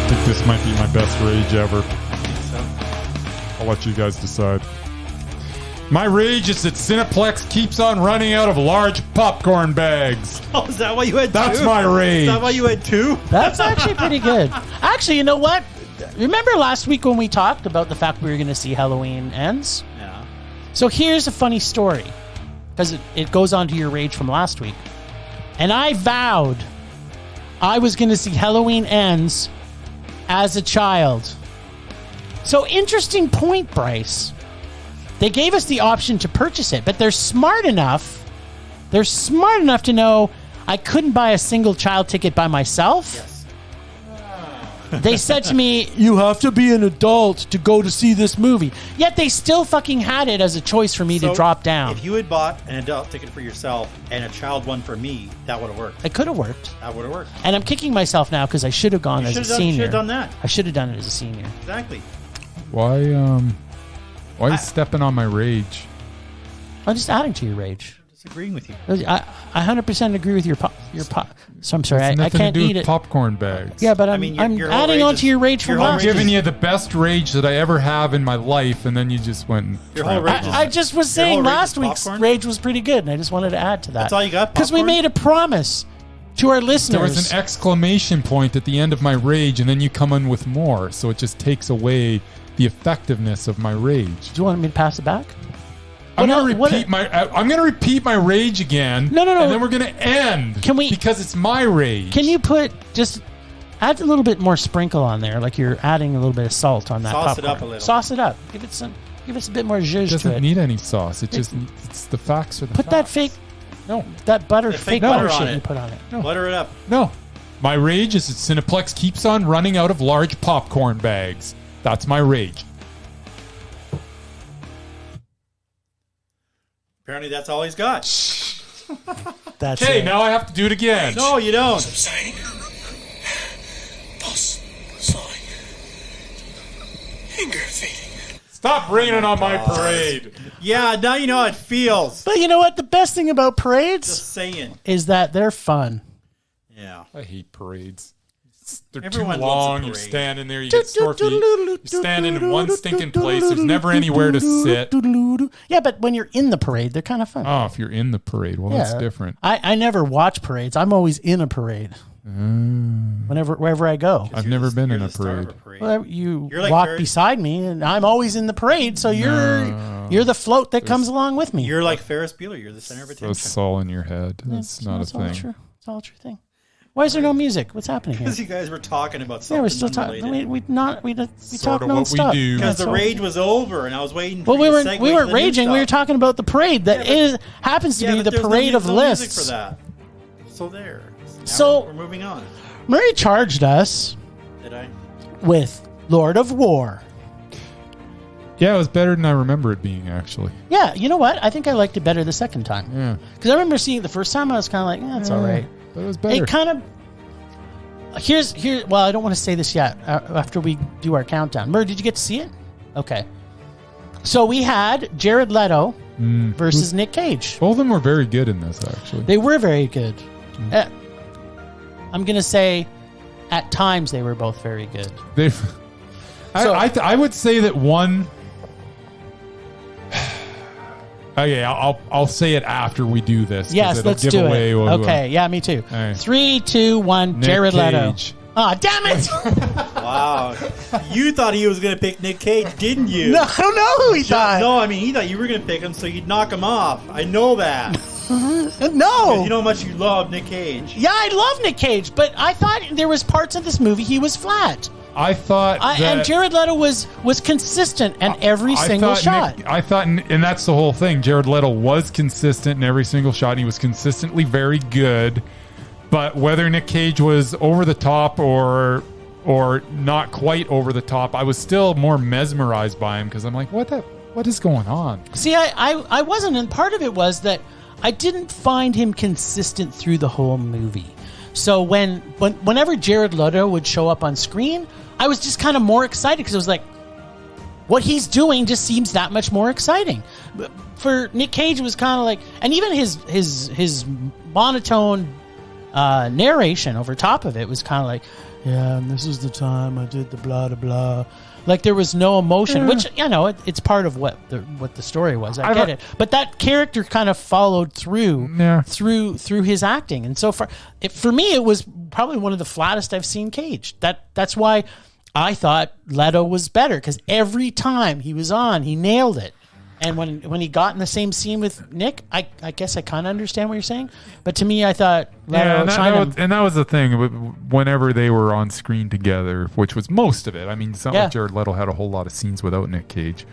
I think this might be my best rage ever. I think so. I'll let you guys decide. My rage is that Cineplex keeps on running out of large popcorn bags. Oh, is that why you had two? That's my rage. Is that why you had two? That's actually pretty good. Actually, you know what? Remember last week when we talked about the fact we were going to see Halloween Ends? Yeah. So here's a funny story, because it goes on to your rage from last week. And I vowed I was going to see Halloween Ends as a child. So interesting point, Bryce. They gave us the option to purchase it, but they're smart enough to know I couldn't buy a single child ticket by myself. Yes. They said to me, you have to be an adult to go to see this movie. Yet they still fucking had it as a choice for me to drop down. If you had bought an adult ticket for yourself and a child one for me, that would have worked. It could have worked. That would have worked. And I'm kicking myself now because I should have gone as a senior. You should have done that. I should have done it as a senior. Exactly. Why are you stepping on my rage? I'm just adding to your rage. Disagreeing with you. I 100% agree with your So I'm sorry, I can't eat it. Popcorn bags. Yeah, but I'm adding on to your rage from last. I'm giving you the best rage that I ever have in my life, and then you just went and your whole rage. I just was saying last week's rage was pretty good, and I just wanted to add to that. That's all you got? Because we made a promise to our listeners. There was an exclamation point at the end of my rage, and then you come in with more, so it just takes away the effectiveness of my rage. Do you want me to pass it back? I'm going to repeat my rage again. No. And then we're going to end. Because it's my rage. Can you just add a little bit more sprinkle on there, like you're adding a little bit of salt on that popcorn. Sauce it up a little. Sauce it up. Give us a bit more zhuzh to it. It doesn't need any sauce. It's the facts are the facts. Put that fake butter butter shit you put on it. No. Butter it up. No. My rage is that Cineplex keeps on running out of large popcorn bags. That's my rage. Apparently that's all he's got. That's okay, now I have to do it again. No, you don't. Subsiding. Pulse slowing. Anger fading. Stop raining on my parade. Yeah, now you know how it feels. But you know what? The best thing about parades Just saying is that they're fun. Yeah. I hate parades. They're Everyone too loves a long. You're parade. standing there. You get sore feet. You're standing in one stinking place. There's never anywhere to sit. Yeah, but when you're in the parade, they're kind of fun. Oh, if you're in the parade, well, that's different. I never watch parades. I'm always in a parade. Wherever I go. I've never been in a star of parade. Well, you You're like walk Ferris- beside me, and I'm always in the parade. So you're the float that comes along with me. You're like Ferris Bueller. You're the center of attention. That's all in your head. That's not a That's all thing. true. It's all a true thing. Why is there no music? What's happening here? Because you guys were talking about something. Yeah, we're still talking. We talk Sort of what we nonstop. do. Because the So- rage was over, and I was waiting. Well, for you to we segue weren't to the new raging. We were stuff. talking about the parade that happens to be but the there's parade of no music lists. for that. So there. Now So- we're moving on. Murray charged us Did I? with Lord of War. Yeah, it was better than I remember it being, actually. Yeah, you know what? I think I liked it better the second time. Yeah. Because I remember seeing it the first time, I was kind of like, it's all right. But it was better. It kind of. Well, I don't want to say this yet. After we do our countdown, Murray, did you get to see it? Okay. So we had Jared Leto versus Nick Cage. Both of them were very good in this, actually. They were very good. I'm gonna say, at times they were both very good. I would say that one. Okay, I'll say it after we do this. 'cause Yes, it'll let's give do away it. who- Okay, yeah, me too. All right. 3, 2, 1. Nick Jared Leto. Cage. Oh, damn it! Wow. You thought he was going to pick Nick Cage, didn't you? No, I don't know who he thought. No, I mean, he thought you were going to pick him so you'd knock him off. I know that. No. You know how much you love Nick Cage. Yeah, I love Nick Cage, but I thought there was parts of this movie he was flat. I thought that, And Jared Leto was consistent in every single shot. And that's the whole thing. Jared Leto was consistent in every single shot. And he was consistently very good. But whether Nick Cage was over the top or not quite over the top, I was still more mesmerized by him because I'm like, what is going on? See, I wasn't, and part of it was that I didn't find him consistent through the whole movie. So whenever Jared Leto would show up on screen, I was just kind of more excited because it was like, what he's doing just seems that much more exciting. But for Nick Cage, it was kind of like, and even his monotone narration over top of it was kind of like, yeah, and this is the time I did the blah blah blah. Like there was no emotion, which it's part of what the story was. I get it, but that character kind of followed through through his acting, and so for me, it was probably one of the flattest I've seen Cage. That's why I thought Leto was better because every time he was on, he nailed it. And when he got in the same scene with Nick, I guess I kind of understand what you're saying. But to me, I thought Leto that was the thing. Whenever they were on screen together, which was most of it. I mean, it's not like Jared Leto had a whole lot of scenes without Nick Cage.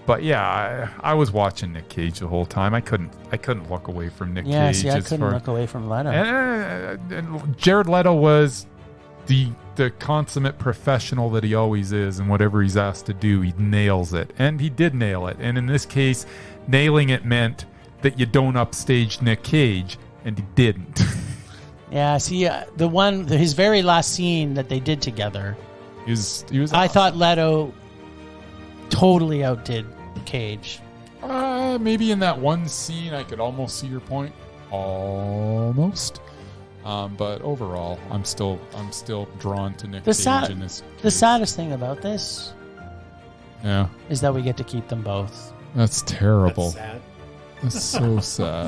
But yeah, I was watching Nick Cage the whole time. I couldn't look away from Nick Cage. See, I couldn't look away from Leto. And Jared Leto was the consummate professional that he always is, and whatever he's asked to do, he nails it. And he did nail it. And in this case, nailing it meant that you don't upstage Nick Cage, and he didn't. Yeah, see, his very last scene that they did together, he was I thought Leto totally outdid Cage. Maybe in that one scene, I could almost see your point. Almost. But overall, I'm still drawn to Nick Cage in this case. The saddest thing about this is that we get to keep them both. That's terrible. That's sad.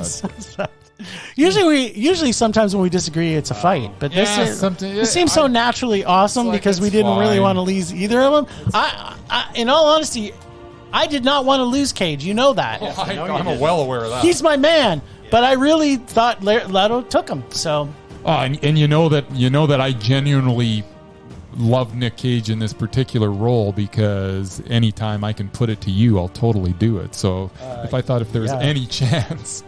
That's so sad. Usually sometimes when we disagree, it's a fight. But this seems so naturally awesome because we didn't really want to lose either of them. I in all honesty, I did not want to lose Cage. You know that. I'm well aware of that. He's my man. But I really thought Leto took him. So. And you know that I genuinely love Nick Cage in this particular role because anytime I can put it to you, I'll totally do it. So if there was any chance.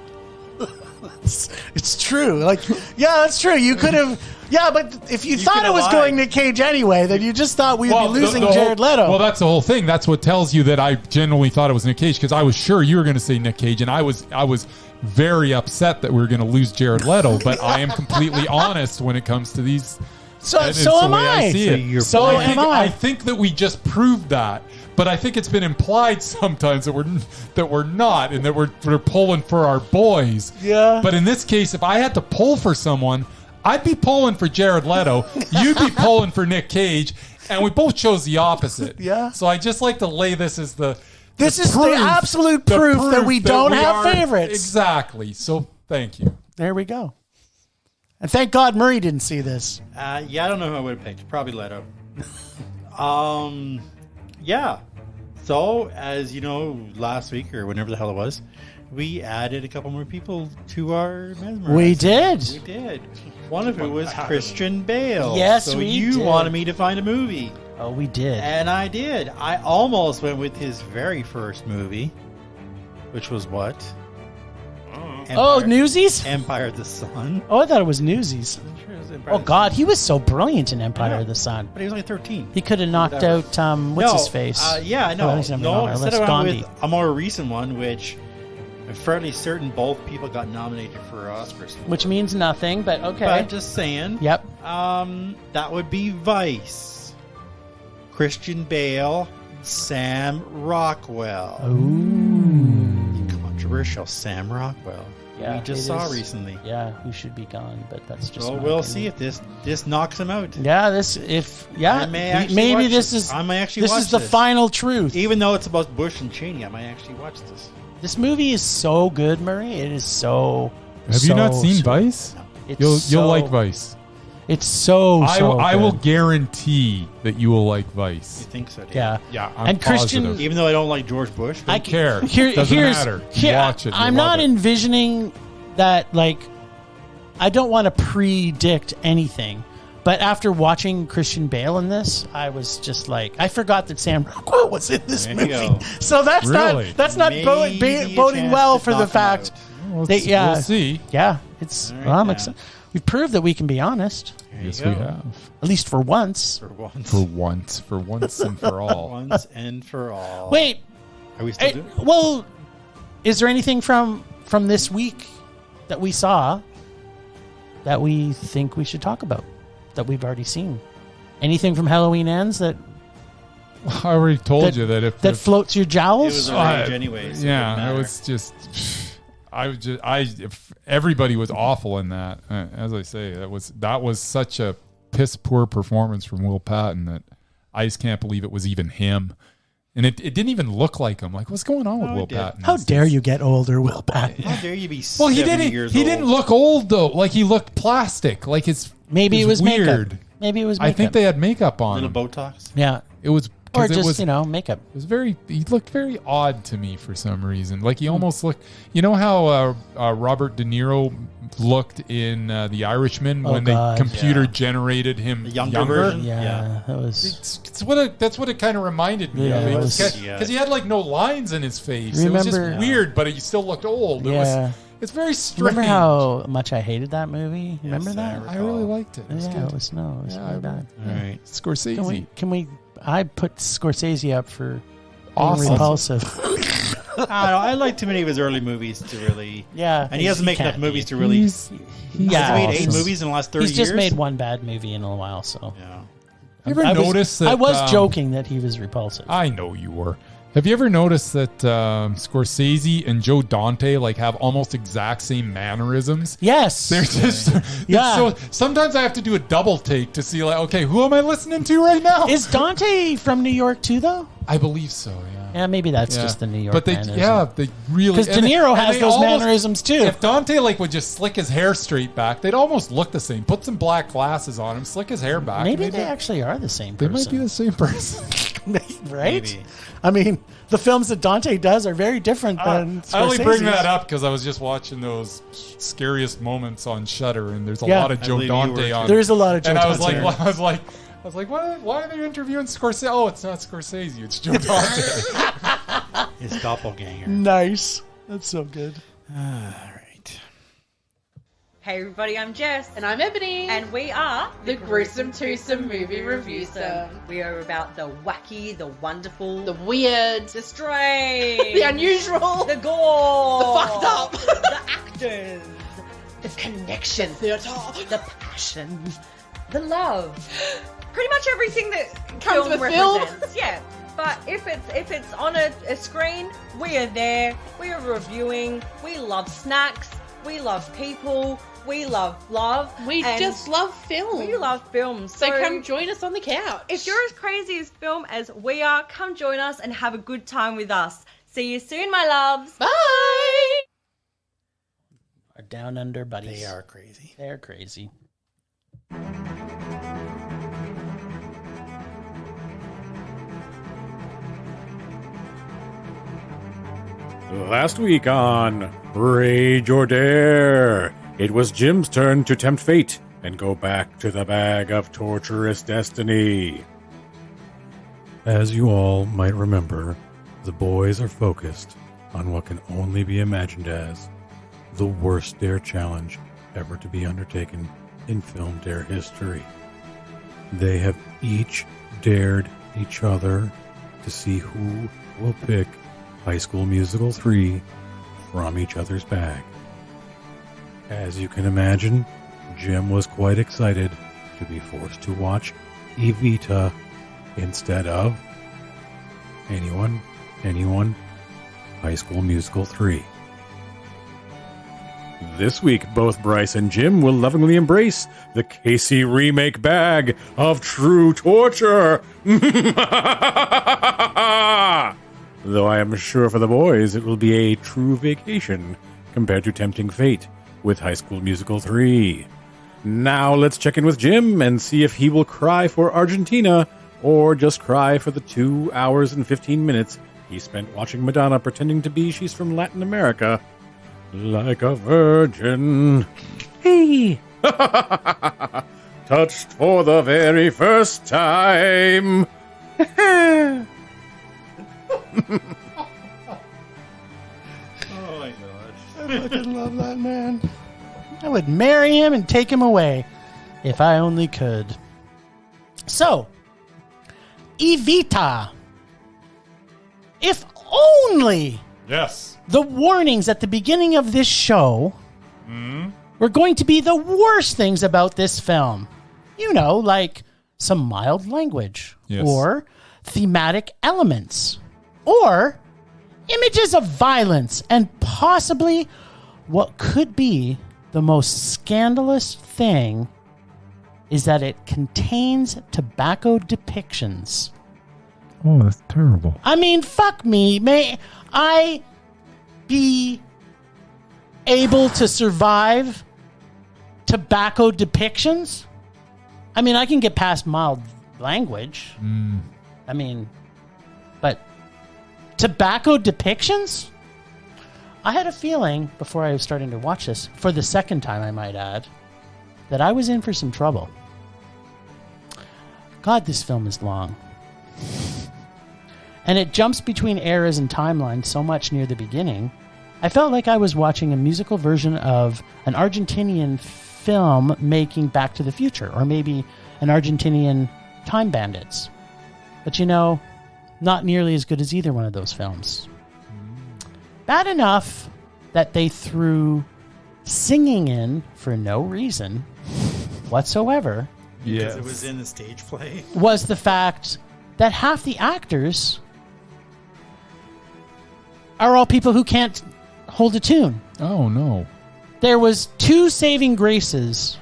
It's true. Like, yeah, that's true. You could have. Yeah, but if you thought it was going Nick Cage anyway, then you just thought we'd be losing Jared Leto. Well, that's the whole thing. That's what tells you that I genuinely thought it was Nick Cage because I was sure you were going to say Nick Cage, and I was very upset that we were going to lose Jared Leto. But I am completely honest when it comes to these. So am I. I think that we just proved that. But I think it's been implied sometimes that we're not, and that we're pulling for our boys. Yeah. But in this case, if I had to pull for someone, I'd be pulling for Jared Leto. You'd be pulling for Nick Cage. And we both chose the opposite. Yeah. So I just like to lay this as the This is proof, the absolute proof that we don't have favorites. Exactly. So thank you. There we go. And thank God Murray didn't see this. Yeah, I don't know who I would have picked. Probably Leto. Yeah. So, as you know, last week or whenever the hell it was, we added a couple more people to our Mesmerized. We did. We did. One of whom was Christian Bale. Yes, so we you did. wanted me to find a movie. Oh, we did. And I did. I almost went with his very first movie, which was what? Newsies? Empire of the Sun. Oh, I thought it was Newsies. I'm sure it was Empire Oh, of the God. Sun. He was so brilliant in Empire I know, of the Sun. But he was only 13. He could have knocked out, what's his face? Yeah, I know. Oh, he's not even on our Instead list. I went Gandhi. with a more recent one, which I'm fairly certain both people got nominated for Oscars. Which means nothing, but okay. But just saying. Yep. That would be Vice. Christian Bale, Sam Rockwell. Ooh. Controversial Sam Rockwell. Yeah, we just it saw is. recently. Yeah, who should be gone, but that's just. So my we'll opinion. see if this knocks him out. Yeah, I may actually maybe watch this this. is I may actually this watch is the this. final truth. Even though it's about Bush and Cheney, I might actually watch this. This movie is so good, Murray. It is so. Have you not seen so- Vice? It's You'll so- like Vice. It's so. I will good. guarantee that you will like You Vice. think so? Dave? Yeah. Yeah, I'm And Christian- positive. Even though I don't like George Bush. I Don't care. Here, Doesn't here's, matter. Here, Watch it. You'll I'm not love it. envisioning that. Like, I don't want to predict anything, but after watching Christian Bale in this, I was just like, I forgot that Sam Rockwell was in this There you movie. go. So that's Really? not Maybe a boding chance well to for the knock him fact. out. We'll, They- yeah. we'll see. Yeah, it's. All right, well, I'm now. excited. We've proved that we can be honest, There you Yes, go. we have. at least for once. For once. For once and for all. Once and for all. Wait, Are we still doing? well, is there anything from this week that we saw that we think we should talk about that we've already seen? Anything from Halloween Ends that I already told That- you that if floats your It jowls? was a rage anyway. So yeah, it was just. If everybody was awful in that. As I say, that was such a piss poor performance from Will Patton that I just can't believe it was even him. And it didn't even look like him. Like, what's going on with No, Will it did. Patton? How dare you get older, Will Patton? How dare you be Well, 70 years he old? didn't look old though. Like he looked plastic. Like Maybe it was weird. makeup. Maybe it was I makeup. think they had makeup on Little him. Botox. yeah. It was Or because just, it was makeup. It was he looked very odd to me for some reason. Like he almost looked, you know how Robert De Niro looked in The Irishman Oh, when God. they computer generated him The younger version? Yeah, Yeah. that was. That's what it kind of reminded me Yeah, of. it was- Because he had like no lines in his face. It was just Remember- weird, but he still looked old. Yeah. It's very strange. Remember how much I hated that movie? Remember Yes, that? I really liked it. It was Yeah, good. it was Yeah, really bad. All right. Scorsese. Can we? I put Scorsese up for being Awesome. repulsive. I don't know. I like too many of his early movies to really. Yeah, And he doesn't make enough can't movies be. to really. He's Yeah, He's made 8 awesome. movies in the last 30 He's years. just made one bad movie in a while. So Yeah. You ever I was- noticed that I was joking that he was repulsive. I know you were. Have you ever noticed that Scorsese and Joe Dante like have almost exact same mannerisms? Yes, They're just Yeah. So sometimes I have to do a double take to see like, okay, who am I listening to right now? is Dante from New York too, though? I believe so. Yeah. Yeah, maybe that's Yeah. just the New York. But they, mannerism. they really because De and they- Niro and has they those almost- mannerisms too. If Dante like would just slick his hair straight back, they'd almost look the same. Put some black glasses on him, slick his hair back. Maybe and they actually are the same they person. might be the same person. right? Maybe. I mean, the films that Dante does are very different than I only bring Scorsese's. that up because I was just watching those scariest moments on Shudder, and there's a Yeah. lot of I Joe believe you Dante were on. There's a lot of Joe and I was Dante. like, why are they interviewing Scorsese? Oh, it's not Scorsese, it's Joe Dante. His doppelganger. Nice. That's so good. All right. Hey everybody, I'm Jess. And I'm Ebony. And we are the Gruesome Twosome Movie Review Some. We are about the wacky, the wonderful, The weird, the strange, the unusual, the gore, the fucked up, the actors, the connection theatre, the passion, the love. Pretty much everything that Comes film with film. represents. Yeah. But if it's on a screen, we are there. We are reviewing. We love snacks. We love people. We love love. We just love film. We love films. So come join us on the couch. If you're as crazy as film as we are, come join us and have a good time with us. See you soon, my loves. Bye. Our down under buddies. They are crazy. They're crazy. Last week on Rage or Dare, it was Jim's turn to tempt fate and go back to the bag of torturous destiny. As you all might remember, the boys are focused on what can only be imagined as the worst dare challenge ever to be undertaken in film dare history. They have each dared each other to see who will pick High School Musical 3 from each other's bag. As you can imagine, Jim was quite excited to be forced to watch Evita instead of Anyone, High School Musical 3. This week, both Bryce and Jim will lovingly embrace the Casey remake bag of true torture. Though I am sure for the boys it will be a true vacation compared to tempting fate with High School Musical 3. Now let's check in with Jim and see if he will cry for Argentina or just cry for the 2 hours and 15 minutes he spent watching Madonna pretending to be she's from Latin America. Like a virgin. Hey! Touched for the very first time. Oh my gosh. I fucking love that man. I would marry him and take him away if I only could. So, Evita. If only Yes. the warnings at the beginning of this show were going to be the worst things about this film. You know, like some mild language, Yes. or thematic elements, or images of violence, and possibly what could be the most scandalous thing is that it contains tobacco depictions. Oh, that's terrible. I mean, fuck me. May I be able to survive tobacco depictions? I mean, I can get past mild language. I mean, but tobacco depictions? I had a feeling before I was starting to watch this, for the second time I might add, that I was in for some trouble. God, this film is long. And it jumps between eras and timelines so much near the beginning. I felt like I was watching a musical version of an Argentinian film making Back to the Future, or maybe an Argentinian Time Bandits. But you know, not nearly as good as either one of those films. Bad enough that they threw singing in for no reason whatsoever. Because it was in the stage play. Was the fact that half the actors are all people who can't hold a tune. Oh, no. There was two saving graces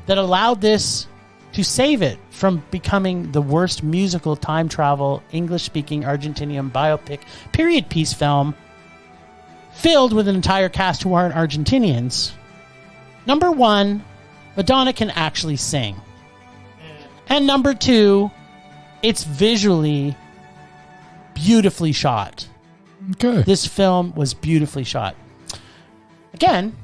that allowed this to save it from becoming the worst musical time travel English-speaking Argentinian biopic period piece film filled with an entire cast who aren't Argentinians. Number one, Madonna can actually sing. And number two, it's visually beautifully shot. Okay. This film was beautifully shot. Again,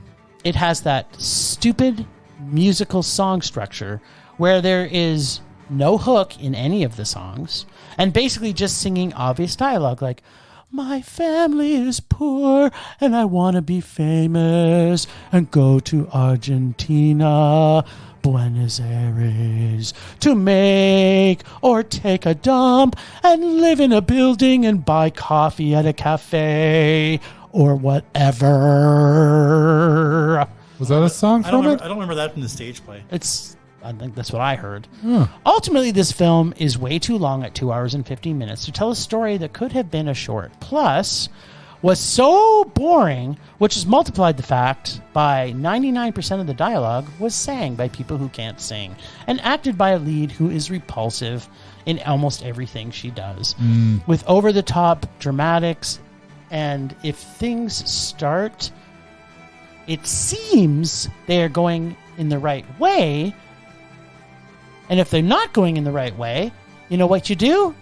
it has that stupid musical song structure where there is no hook in any of the songs and basically just singing obvious dialogue like, my family is poor and I want to be famous and go to Argentina, Buenos Aires, to make or take a dump and live in a building and buy coffee at a cafe or whatever. Was that a song from it? I don't remember that from the stage play. I think that's what I heard. Ultimately, this film is way too long at 2 hours and 15 minutes to tell a story that could have been a short. Plus, was so boring, which has multiplied the fact by 99% of the dialogue was sang by people who can't sing and acted by a lead who is repulsive in almost everything she does. With over-the-top dramatics, and if things start, it seems they're going in the right way, and if they're not going in the right way, you know what you do?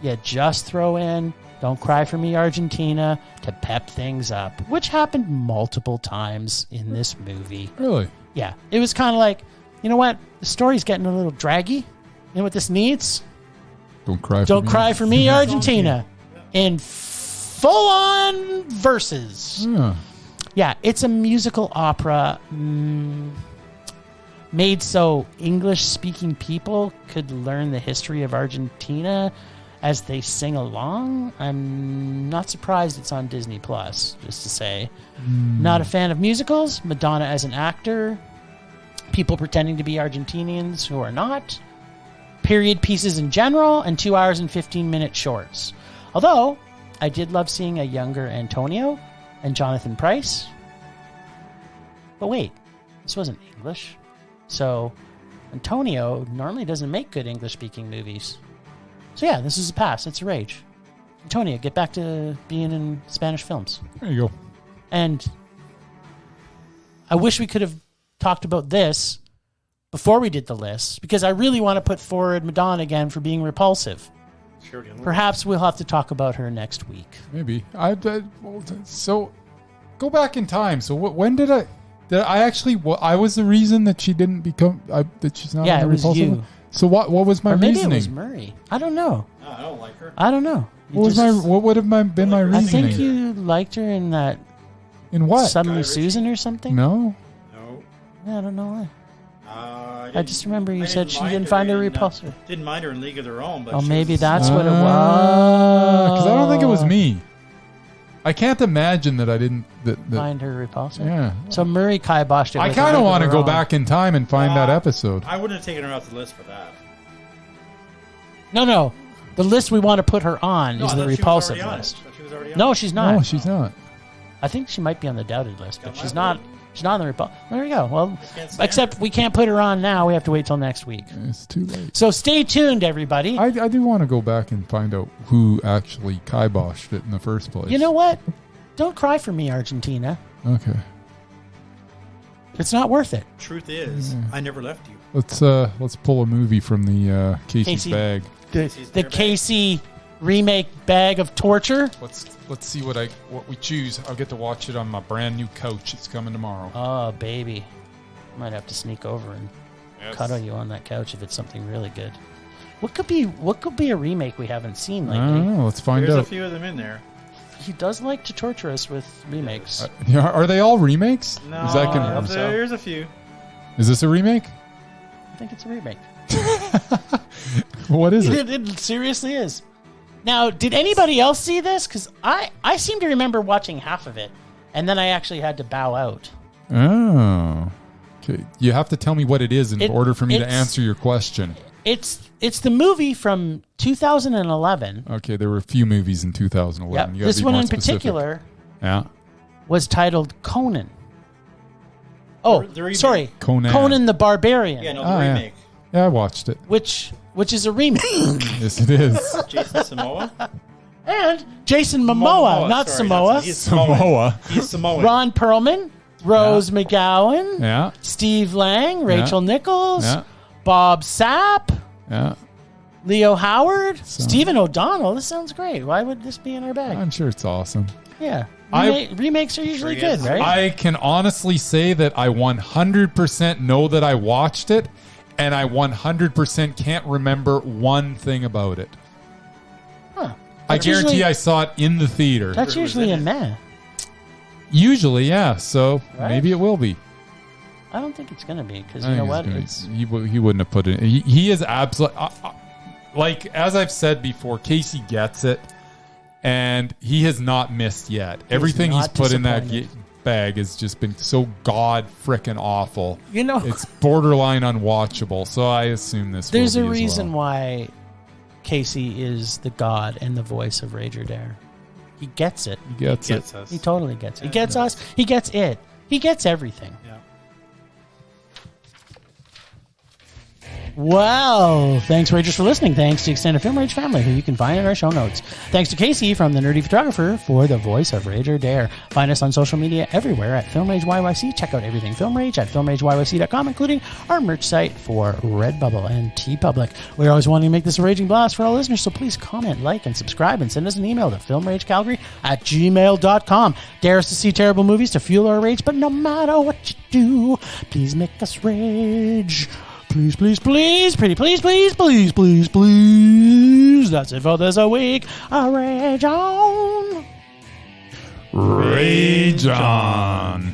You just throw in Don't Cry for Me, Argentina to pep things up, which happened multiple times in this movie. Really? Yeah. It was kind of like, you know what? The story's getting a little draggy. You know what this needs? Don't cry. Don't Cry for Me, Argentina. In full-on verses. Yeah. Yeah, it's a musical opera made so English-speaking people could learn the history of Argentina as they sing along. I'm not surprised it's on Disney Plus, just to say. Not a fan of musicals. Madonna as an actor. People pretending to be Argentinians who are not. Period pieces in general, and 2 hours and 15-minute shorts. Although, I did love seeing a younger Antonio and Jonathan Pryce. But wait, this wasn't English. So, Antonio normally doesn't make good English-speaking movies. So yeah, this is a pass. It's a rage. Antonio, get back to being in Spanish films. There you go. And I wish we could have talked about this before we did the list, because I really want to put forward Madonna again for being repulsive. Sure. Perhaps we'll have to talk about her next week. Maybe. So go back in time. So when did I actually? I was the reason that she didn't become. That she's not. Yeah, on the it was repulsive you. one? So what was my Or maybe reasoning? it was Murray. I don't know. No, I don't like her. I don't know. What would have been my I reasoning? think you liked her in that In what? Suddenly Guy Susan or something. No. No. Yeah, I don't know why. I just remember you I said she mind didn't find her in, repulsive. Didn't mind her in League of Their Own, but Oh, she maybe was- that's what it was. Because I don't think it was me. I can't imagine that I didn't. That, Find her repulsive. yeah. So Murray kiboshed it. I with kind of League want to Their go Own. back in time and find that episode. I wouldn't have taken her off the list for that. No. The list we want to put her on No, is I the thought she was repulsive already on it. list. I thought she was already on No, it. she's not. No, she's not. I think she might be on the doubted list, but Yeah, she's might not. She's not on the repulsive. There we go. Well, can't stand except we can't put her on now. We have to wait till next week. It's too late. So stay tuned, everybody. I do want to go back and find out who actually kiboshed it in the first place. You know what? Don't cry for me, Argentina. Okay. It's not worth it. Truth is, I never left you. Let's pull a movie from the Casey's Casey. bag. The Casey remake bag of torture. Let's see what we choose. I'll get to watch it on my brand new couch. It's coming tomorrow. Oh, baby. Might have to sneak over and cuddle you on that couch if it's something really good. What could be a remake we haven't seen I don't lately? know. Let's find There's a out. few of them in there. He does like to torture us with remakes. Yeah, are they all remakes? No, Is that con- so. there's a few. Is this a remake? I think it's a remake. What is it? It seriously is. Now, did anybody else see this? Because I seem to remember watching half of it, and then I actually had to bow out. Oh. Okay. You have to tell me what it is in order for me to it's- answer your question. It's the movie from 2011. Okay, there were a few movies in 2011. Yep. You gotta This be one more in specific. particular Yeah. was titled Conan. Oh, The remake. sorry. Conan. Conan the Barbarian, Yeah, no, Oh, the yeah. remake. Yeah, I watched it. which is a remake. Yes, it is. Jason Samoa. And Jason Momoa, not sorry, Samoa. He's Samoan. Samoa. He's Samoan. Ron Perlman, Rose McGowan, Yeah. Steve Lang, Rachel Nichols, Yeah. Bob Sapp, Yeah. Leo Howard, So- Stephen O'Donnell. This sounds great. Why would this be in our bag? I'm sure it's awesome. Yeah. I- Remakes are usually Sure good, is. right? I can honestly say that I 100% know that I watched it, and I 100% can't remember one thing about it. Huh. I That's guarantee usually- I saw it in the theater. That's Who was usually a in it? man. Usually, yeah. So Right? maybe it will be. I don't think it's going to be because I you know think what? it's gonna be- he wouldn't have put it. He is absolutely like, as I've said before. Casey gets it, and he has not missed yet. Everything he's not put in that disappointed. bag has just been so god frickin' awful. You know, It's borderline unwatchable. So I assume this. there's will a be as reason well. why Casey is the god and the voice of Rage or Dare. He gets it. He gets Gets it. us. He totally gets it. He gets us. He gets it. He gets everything. Yeah. Well, thanks, Ragers, for listening. Thanks to the Extended Film Rage family, who you can find in our show notes. Thanks to Casey from The Nerdy Photographer for the voice of Rage or Dare. Find us on social media everywhere at Film Rage YYC. Check out everything Film Rage at filmrageyyc.com, including our merch site for Redbubble and TeePublic. We're always wanting to make this a raging blast for all listeners, so please comment, like, and subscribe, and send us an email to filmragecalgary@gmail.com. Dare us to see terrible movies to fuel our rage, but no matter what you do, please make us rage. Please, please, please, pretty please, please, please, please, please. That's it for this week. Rage on. Rage on.